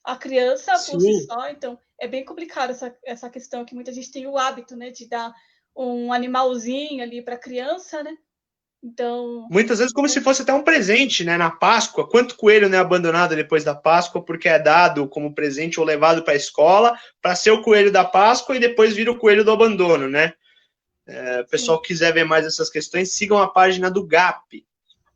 a criança por si só, então é bem complicado essa questão que muita gente tem o hábito, né, de dar um animalzinho ali para a criança, né? Então, muitas vezes como se fosse até um presente, né? Na Páscoa, quanto coelho não é abandonado depois da Páscoa porque é dado como presente ou levado para a escola para ser o coelho da Páscoa e depois vira o coelho do abandono, né? O pessoal que quiser ver mais essas questões, sigam a página do GAP.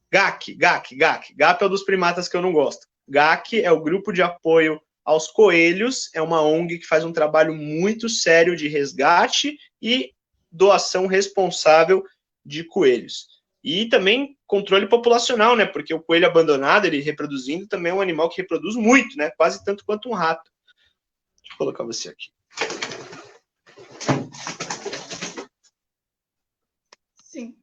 GAC. GAP é um dos primatas que eu não gosto. GAC é o Grupo de Apoio aos Coelhos, é uma ONG que faz um trabalho muito sério de resgate e doação responsável de coelhos. E também controle populacional, né? Porque o coelho abandonado, ele reproduzindo, também é um animal que reproduz muito, né? Quase tanto quanto um rato. Deixa eu colocar você aqui. sim.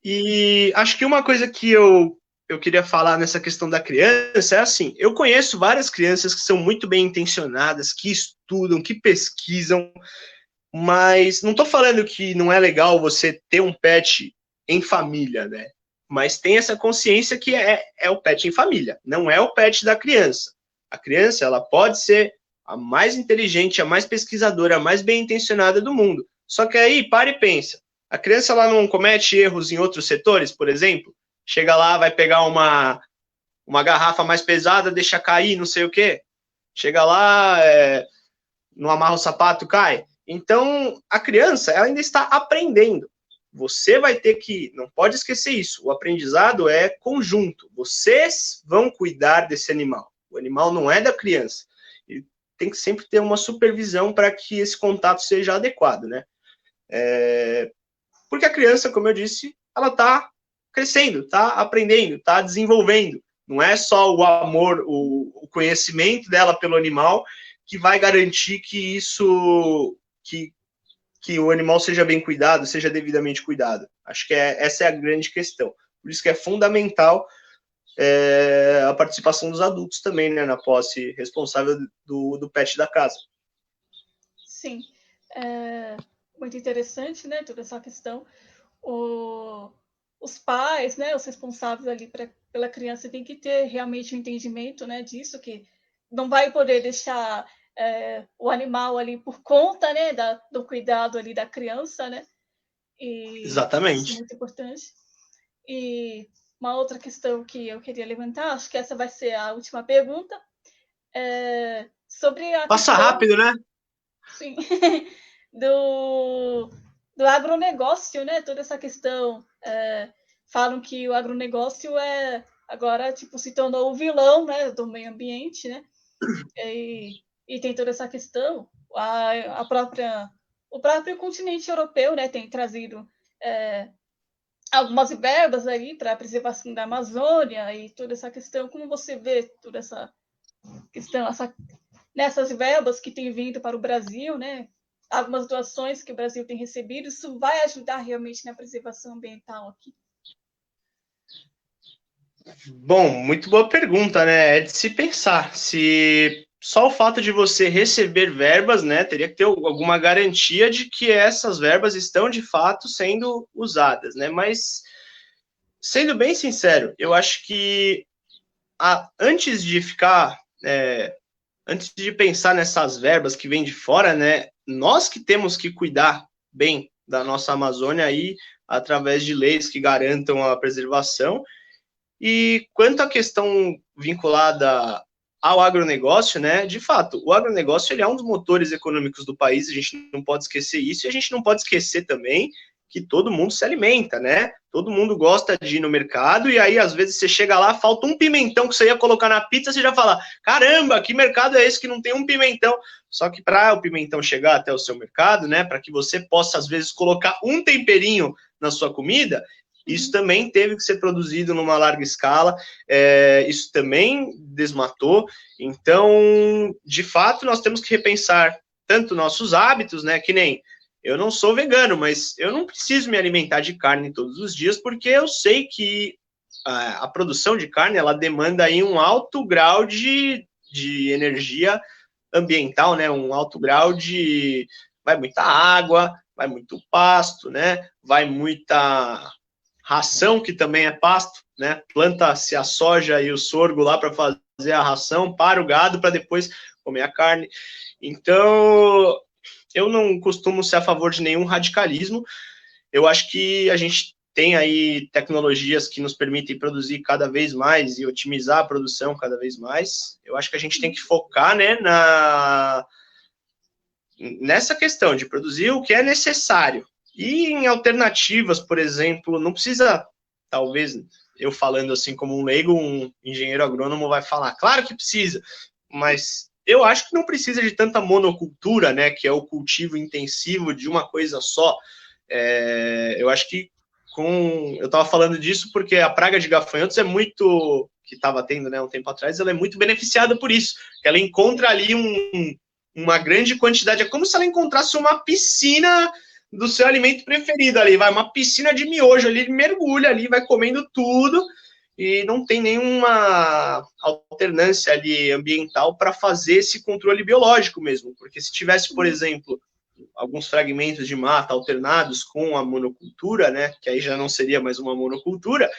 E acho que uma coisa que eu queria falar nessa questão da criança é assim, eu conheço várias crianças que são muito bem intencionadas, que estudam, que pesquisam, mas não estou falando que não é legal você ter um pet em família, né? Mas tem essa consciência que é o pet em família, não é o pet da criança. A criança, ela pode ser a mais inteligente, a mais pesquisadora, a mais bem intencionada do mundo. Só que aí, para e pensa. A criança, ela não comete erros em outros setores, por exemplo? Chega lá, vai pegar uma garrafa mais pesada, deixa cair, não sei o quê. Chega lá, não amarra o sapato, cai. Então, a criança, ela ainda está aprendendo. Você vai ter que, não pode esquecer isso, o aprendizado é conjunto. Vocês vão cuidar desse animal. O animal não é da criança. Ele tem que sempre ter uma supervisão para que esse contato seja adequado, né? Porque a criança, como eu disse, ela está crescendo, está aprendendo, está desenvolvendo. Não é só o amor, o conhecimento dela pelo animal que vai garantir que isso, que o animal seja bem cuidado, seja devidamente cuidado. Acho que essa é a grande questão. Por isso que é fundamental a participação dos adultos também, né, na posse responsável do pet da casa. Sim, muito interessante, né, toda essa questão. Os pais, né, os responsáveis ali pela criança têm que ter realmente um entendimento, né, disso, que não vai poder deixar o animal ali por conta, né, do cuidado ali da criança, né? E exatamente. isso é muito importante. E uma outra questão que eu queria levantar, acho que essa vai ser a última pergunta, sobre a Passa questão, rápido, né? sim, do agronegócio, né? Toda essa questão. Falam que o agronegócio agora tipo, se tornou o vilão, né, do meio ambiente, né? E tem toda essa questão. O próprio continente europeu, né, tem trazido algumas verbas aí para a preservação da Amazônia e toda essa questão. Como você vê toda essa questão, nessas verbas que têm vindo para o Brasil, né? Algumas doações que o Brasil tem recebido, isso vai ajudar realmente na preservação ambiental aqui? Bom, muito boa pergunta, né? É de se pensar se só o fato de você receber verbas, né, teria que ter alguma garantia de que essas verbas estão de fato sendo usadas, né? Mas, sendo bem sincero, eu acho que antes de ficar, antes de pensar nessas verbas que vêm de fora, né, nós que temos que cuidar bem da nossa Amazônia aí, através de leis que garantam a preservação. E quanto à questão vinculada ao agronegócio, né, de fato, o agronegócio ele é um dos motores econômicos do país, a gente não pode esquecer isso, e a gente não pode esquecer também que todo mundo se alimenta, né? Todo mundo gosta de ir no mercado, e aí às vezes você chega lá, falta um pimentão que você ia colocar na pizza, você já fala, caramba, que mercado é esse que não tem um pimentão? Só que para o pimentão chegar até o seu mercado, né, para que você possa às vezes colocar um temperinho na sua comida, isso também teve que ser produzido numa larga escala, isso também desmatou. Então, de fato, nós temos que repensar tanto nossos hábitos, né? Que nem eu não sou vegano, mas eu não preciso me alimentar de carne todos os dias, porque eu sei que a produção de carne ela demanda aí um alto grau de energia ambiental, né? Um alto grau de vai muita água, vai muito pasto, né? Vai muita ração, que também é pasto, né? Planta-se a soja e o sorgo lá para fazer a ração para o gado, para depois comer a carne. Então, eu não costumo ser a favor de nenhum radicalismo. Eu acho que a gente tem aí tecnologias que nos permitem produzir cada vez mais e otimizar a produção cada vez mais. Eu acho que a gente tem que focar, né, nessa questão de produzir o que é necessário. E em alternativas, por exemplo, não precisa, talvez eu falando assim como um leigo, um engenheiro agrônomo vai falar, claro que precisa, mas eu acho que não precisa de tanta monocultura, né, que é o cultivo intensivo de uma coisa só. Eu acho que eu estava falando disso porque a praga de gafanhotos é muito, que estava tendo, né, um tempo atrás, ela é muito beneficiada por isso, que ela encontra ali uma grande quantidade, é como se ela encontrasse uma piscina do seu alimento preferido ali, vai uma piscina de miojo ali, ele mergulha ali, vai comendo tudo e não tem nenhuma alternância ali ambiental para fazer esse controle biológico mesmo, porque se tivesse, por exemplo, alguns fragmentos de mata alternados com a monocultura, né, que aí já não seria mais uma monocultura,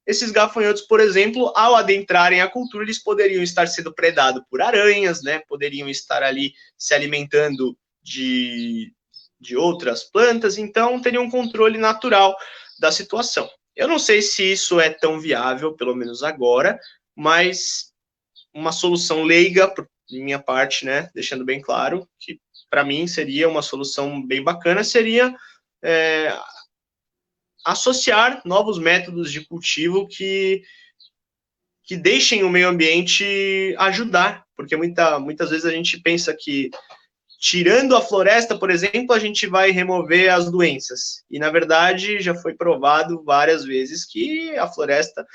esses gafanhotos, por exemplo, ao adentrarem a cultura, eles poderiam estar sendo predados por aranhas, né? Poderiam estar ali se alimentando de outras plantas, então teriam um controle natural da situação. Eu não sei se isso é tão viável, pelo menos agora, mas uma solução leiga, por minha parte, né? Deixando bem claro que para mim seria uma solução bem bacana, seria associar novos métodos de cultivo que deixem o meio ambiente ajudar, porque muitas vezes a gente pensa que tirando a floresta, por exemplo, a gente vai remover as doenças. E, na verdade, já foi provado várias vezes que a floresta,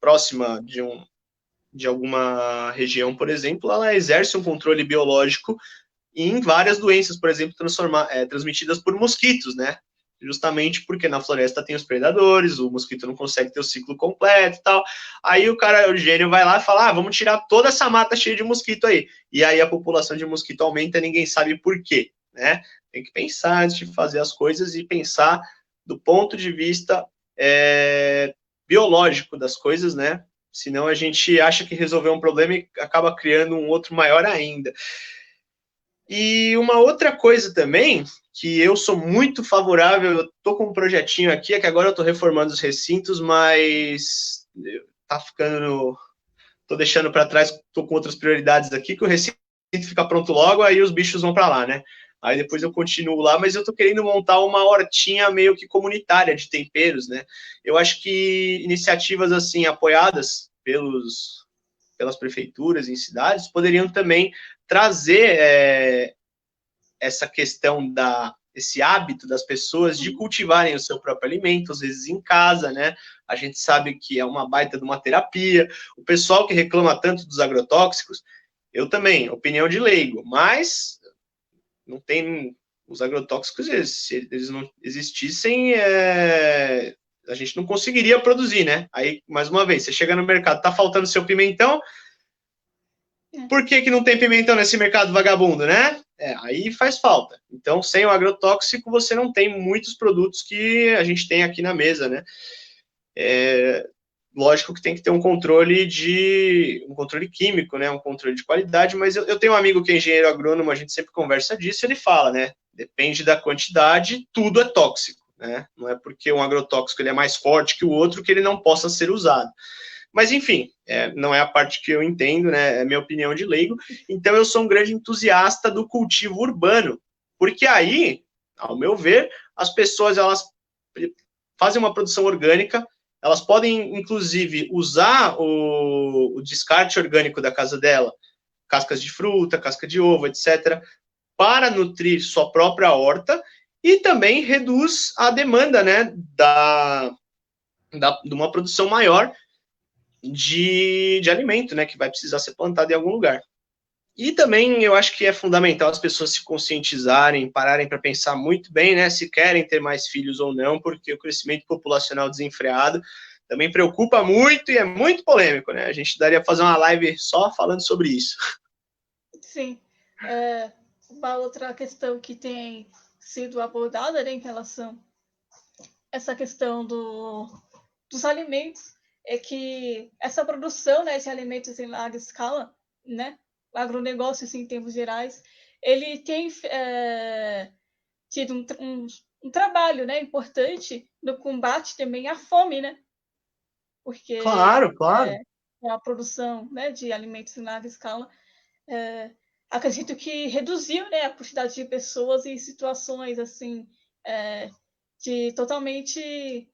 próxima de alguma região, por exemplo, ela exerce um controle biológico em várias doenças, por exemplo, transmitidas por mosquitos, né? Justamente porque na floresta tem os predadores, o mosquito não consegue ter o ciclo completo e tal. Aí o gênio vai lá e fala, vamos tirar toda essa mata cheia de mosquito aí. E aí a população de mosquito aumenta, ninguém sabe por quê, né? Tem que pensar antes de fazer as coisas e pensar do ponto de vista biológico das coisas, né? Senão a gente acha que resolveu um problema e acaba criando um outro maior ainda. E uma outra coisa também, que eu sou muito favorável, eu tô com um projetinho aqui, é que agora eu tô reformando os recintos, mas tá ficando, tô deixando para trás, tô com outras prioridades aqui, que o recinto fica pronto logo, aí os bichos vão para lá, né? Aí depois eu continuo lá, mas eu tô querendo montar uma hortinha meio que comunitária de temperos, né? Eu acho que iniciativas assim apoiadas pelas prefeituras em cidades poderiam também trazer essa questão esse hábito das pessoas de cultivarem o seu próprio alimento, às vezes em casa, né? A gente sabe que é uma baita de uma terapia. O pessoal que reclama tanto dos agrotóxicos, eu também, opinião de leigo, mas não tem os agrotóxicos, se eles não existissem, a gente não conseguiria produzir, né? Aí, mais uma vez, você chega no mercado, tá faltando seu pimentão, por que não tem pimentão nesse mercado vagabundo, né? Aí faz falta. Então, sem o agrotóxico, você não tem muitos produtos que a gente tem aqui na mesa, né? Lógico que tem que ter um controle químico, né? Um controle de qualidade, mas eu tenho um amigo que é engenheiro agrônomo, a gente sempre conversa disso, ele fala, né? Depende da quantidade, tudo é tóxico, né? Não é porque um agrotóxico ele é mais forte que o outro que ele não possa ser usado. Mas, enfim, não é a parte que eu entendo, né? É minha opinião de leigo. Então, eu sou um grande entusiasta do cultivo urbano, porque aí, ao meu ver, as pessoas, elas fazem uma produção orgânica, elas podem, inclusive, usar o descarte orgânico da casa dela, cascas de fruta, casca de ovo, etc., para nutrir sua própria horta e também reduz a demanda, né, de uma produção maior de alimento, né, que vai precisar ser plantado em algum lugar. E também eu acho que é fundamental as pessoas se conscientizarem, pararem para pensar muito bem, né, se querem ter mais filhos ou não, porque o crescimento populacional desenfreado também preocupa muito e é muito polêmico, né? A gente daria para fazer uma live só falando sobre isso. Sim. Uma outra questão que tem sido abordada, né, em relação a essa questão dos alimentos é que essa produção, né, de alimentos em larga escala, né, o agronegócio, assim, em termos gerais, ele tem tido um trabalho, né, importante no combate também à fome, né? Porque Claro. a produção, né, de alimentos em larga escala, acredito que reduziu, né, a quantidade de pessoas em situações assim de totalmente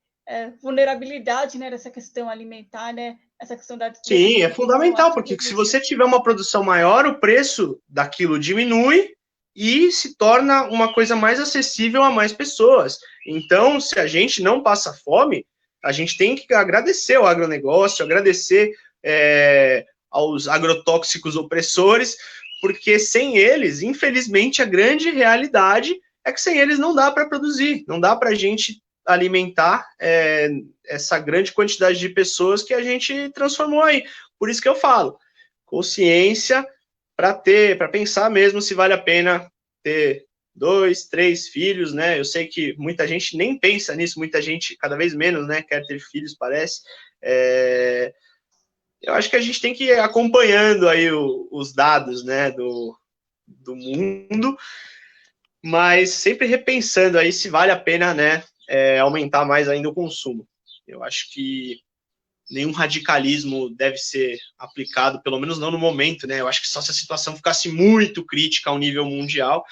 vulnerabilidade, né, dessa questão alimentar, né, essa questão da Sim, é desnutrição, fundamental, acho porque que se reduziu. você tiver uma produção maior, o preço daquilo diminui e se torna uma coisa mais acessível a mais pessoas. Então, se a gente não passa fome, a gente tem que agradecer ao agronegócio, agradecer aos agrotóxicos opressores, porque sem eles, infelizmente, a grande realidade é que sem eles não dá para produzir, não dá para a gente alimentar essa grande quantidade de pessoas que a gente transformou aí. Por isso que eu falo, consciência para pensar mesmo se vale a pena ter 2, 3 filhos, né? Eu sei que muita gente nem pensa nisso, muita gente cada vez menos, né, quer ter filhos, parece. Eu acho que a gente tem que ir acompanhando aí os dados, né, do mundo, mas sempre repensando aí se vale a pena, né, aumentar mais ainda o consumo. Eu acho que nenhum radicalismo deve ser aplicado, pelo menos não no momento, né? Eu acho que só se a situação ficasse muito crítica ao nível mundial,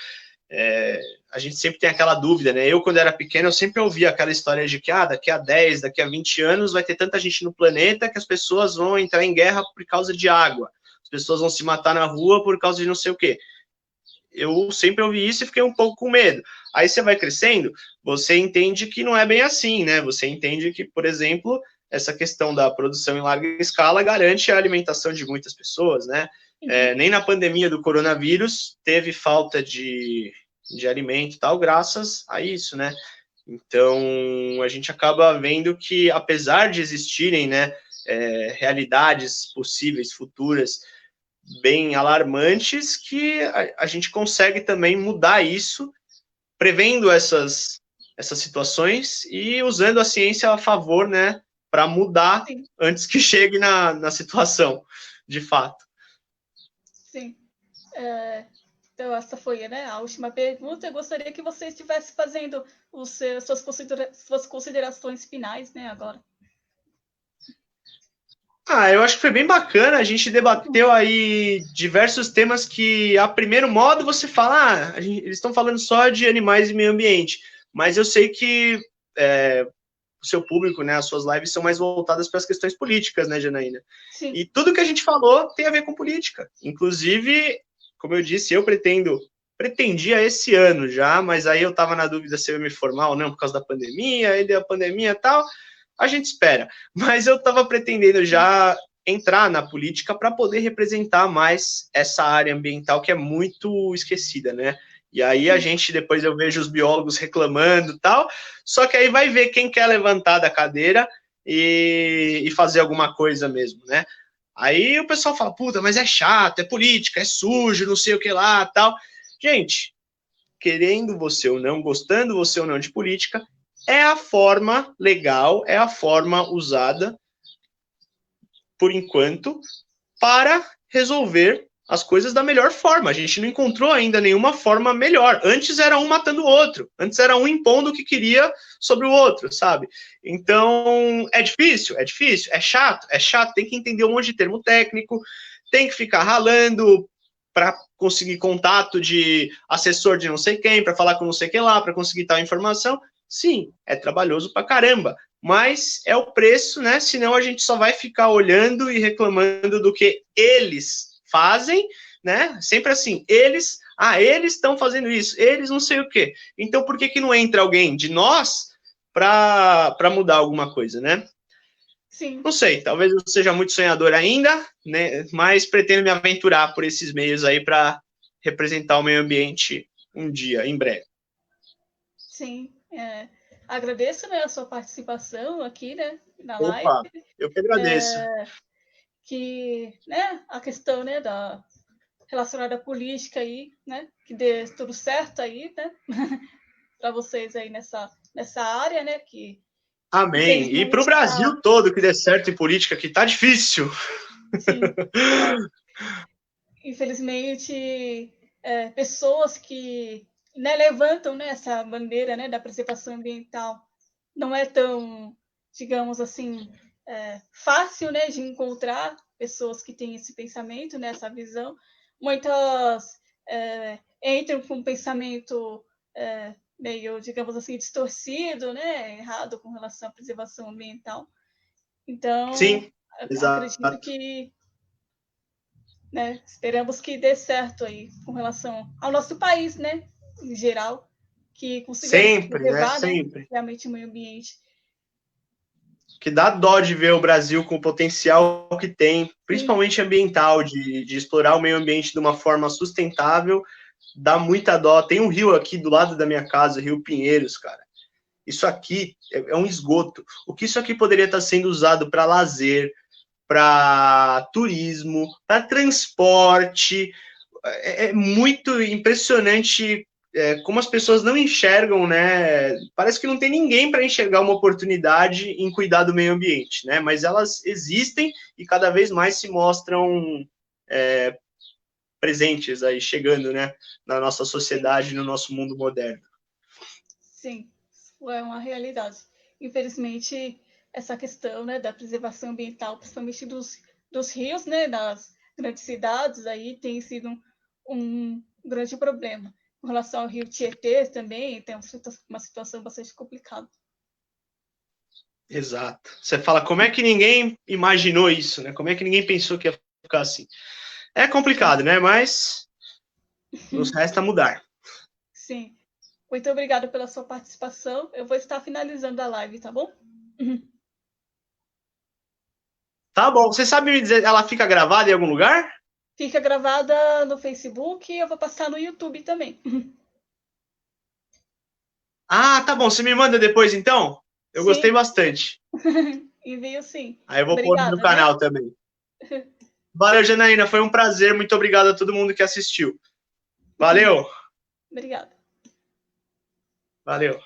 a gente sempre tem aquela dúvida, né? Eu, quando era pequeno, eu sempre ouvia aquela história de que daqui a 10, daqui a 20 anos vai ter tanta gente no planeta que as pessoas vão entrar em guerra por causa de água, as pessoas vão se matar na rua por causa de não sei o quê. Eu sempre ouvi isso e fiquei um pouco com medo. Aí você vai crescendo, você entende que não é bem assim, né? Você entende que, por exemplo, essa questão da produção em larga escala garante a alimentação de muitas pessoas, né? Nem na pandemia do coronavírus teve falta de alimento e tal, graças a isso, né? Então, a gente acaba vendo que, apesar de existirem, né, realidades possíveis, futuras, bem alarmantes, que a gente consegue também mudar isso, prevendo essas situações e usando a ciência a favor, né, para mudar Sim. Antes que chegue na situação, de fato. Sim. Então, essa foi, né, a última pergunta. Eu gostaria que você estivesse fazendo suas considerações finais, né, agora. Eu acho que foi bem bacana, a gente debateu aí diversos temas que, a primeiro modo, você fala, eles estão falando só de animais e meio ambiente, mas eu sei que o seu público, né, as suas lives são mais voltadas para as questões políticas, né, Janaína? Sim. E tudo que a gente falou tem a ver com política. Inclusive, como eu disse, eu pretendia esse ano já, mas aí eu estava na dúvida se eu ia me formar ou não por causa da pandemia, aí deu a pandemia e tal, a gente espera. Mas eu estava pretendendo já entrar na política para poder representar mais essa área ambiental que é muito esquecida, né? E aí a gente, depois eu vejo os biólogos reclamando e tal, só que aí vai ver quem quer levantar da cadeira e fazer alguma coisa mesmo, né? Aí o pessoal fala, puta, mas é chato, é política, é sujo, não sei o que lá, tal. Gente, querendo você ou não, gostando você ou não de política, é a forma legal, é a forma usada, por enquanto, para resolver as coisas da melhor forma. A gente não encontrou ainda nenhuma forma melhor. Antes era um matando o outro. Antes era um impondo o que queria sobre o outro, sabe? Então, é difícil, é chato. Tem que entender um monte de termo técnico, tem que ficar ralando para conseguir contato de assessor de não sei quem, para falar com não sei quem lá, para conseguir tal informação. Sim, é trabalhoso pra caramba, mas é o preço, né? Senão a gente só vai ficar olhando e reclamando do que eles fazem, né? Sempre assim, eles estão fazendo isso, eles não sei o quê. Então por que não entra alguém de nós para mudar alguma coisa, né? Sim. Não sei, talvez eu seja muito sonhador ainda, né? Mas pretendo me aventurar por esses meios aí para representar o meio ambiente um dia, em breve. Sim. Agradeço, né, a sua participação aqui, né, na live. Opa, eu que agradeço. Que, né, a questão, né, relacionada à política aí, né, que dê tudo certo aí, né, para vocês aí nessa área, né, que Amém. E para o Brasil todo que dê certo em política, que tá difícil. Sim. Infelizmente, pessoas que, né, levantam, né, essa bandeira, né, da preservação ambiental não é tão, digamos assim, fácil, né, de encontrar pessoas que têm esse pensamento, né, essa visão. Muitas entram com um pensamento meio, digamos assim, distorcido, né, errado com relação à preservação ambiental. Então, sim, acredito que, né, esperamos que dê certo aí com relação ao nosso país, né, em geral, que consigamos preservar, né, realmente o meio ambiente. Que dá dó de ver o Brasil com o potencial que tem, principalmente ambiental, de explorar o meio ambiente de uma forma sustentável, dá muita dó. Tem um rio aqui do lado da minha casa, Rio Pinheiros, cara. Isso aqui é um esgoto. O que isso aqui poderia estar sendo usado para lazer, para turismo, para transporte. É muito impressionante como as pessoas não enxergam, né? Parece que não tem ninguém para enxergar uma oportunidade em cuidar do meio ambiente, né? Mas elas existem e cada vez mais se mostram presentes aí, chegando, né? Na nossa sociedade, no nosso mundo moderno. Sim, é uma realidade. Infelizmente, essa questão, né, da preservação ambiental, principalmente dos rios, né, das grandes cidades, aí tem sido um grande problema. Com relação ao rio Tietê também, tem uma situação bastante complicada. Exato. Você fala, como é que ninguém imaginou isso, né? Como é que ninguém pensou que ia ficar assim? É complicado, né? Mas nos resta mudar. Sim. Muito obrigada pela sua participação. Eu vou estar finalizando a live, tá bom? Tá bom. Você sabe me dizer, ela fica gravada em algum lugar? Fica gravada no Facebook e eu vou passar no YouTube também. Ah, tá bom. Você me manda depois, então? Eu gostei bastante. Envio sim. Aí eu vou pôr no Obrigada, canal também. Valeu, Janaína. Foi um prazer. Muito obrigado a todo mundo que assistiu. Valeu. Obrigada. Valeu.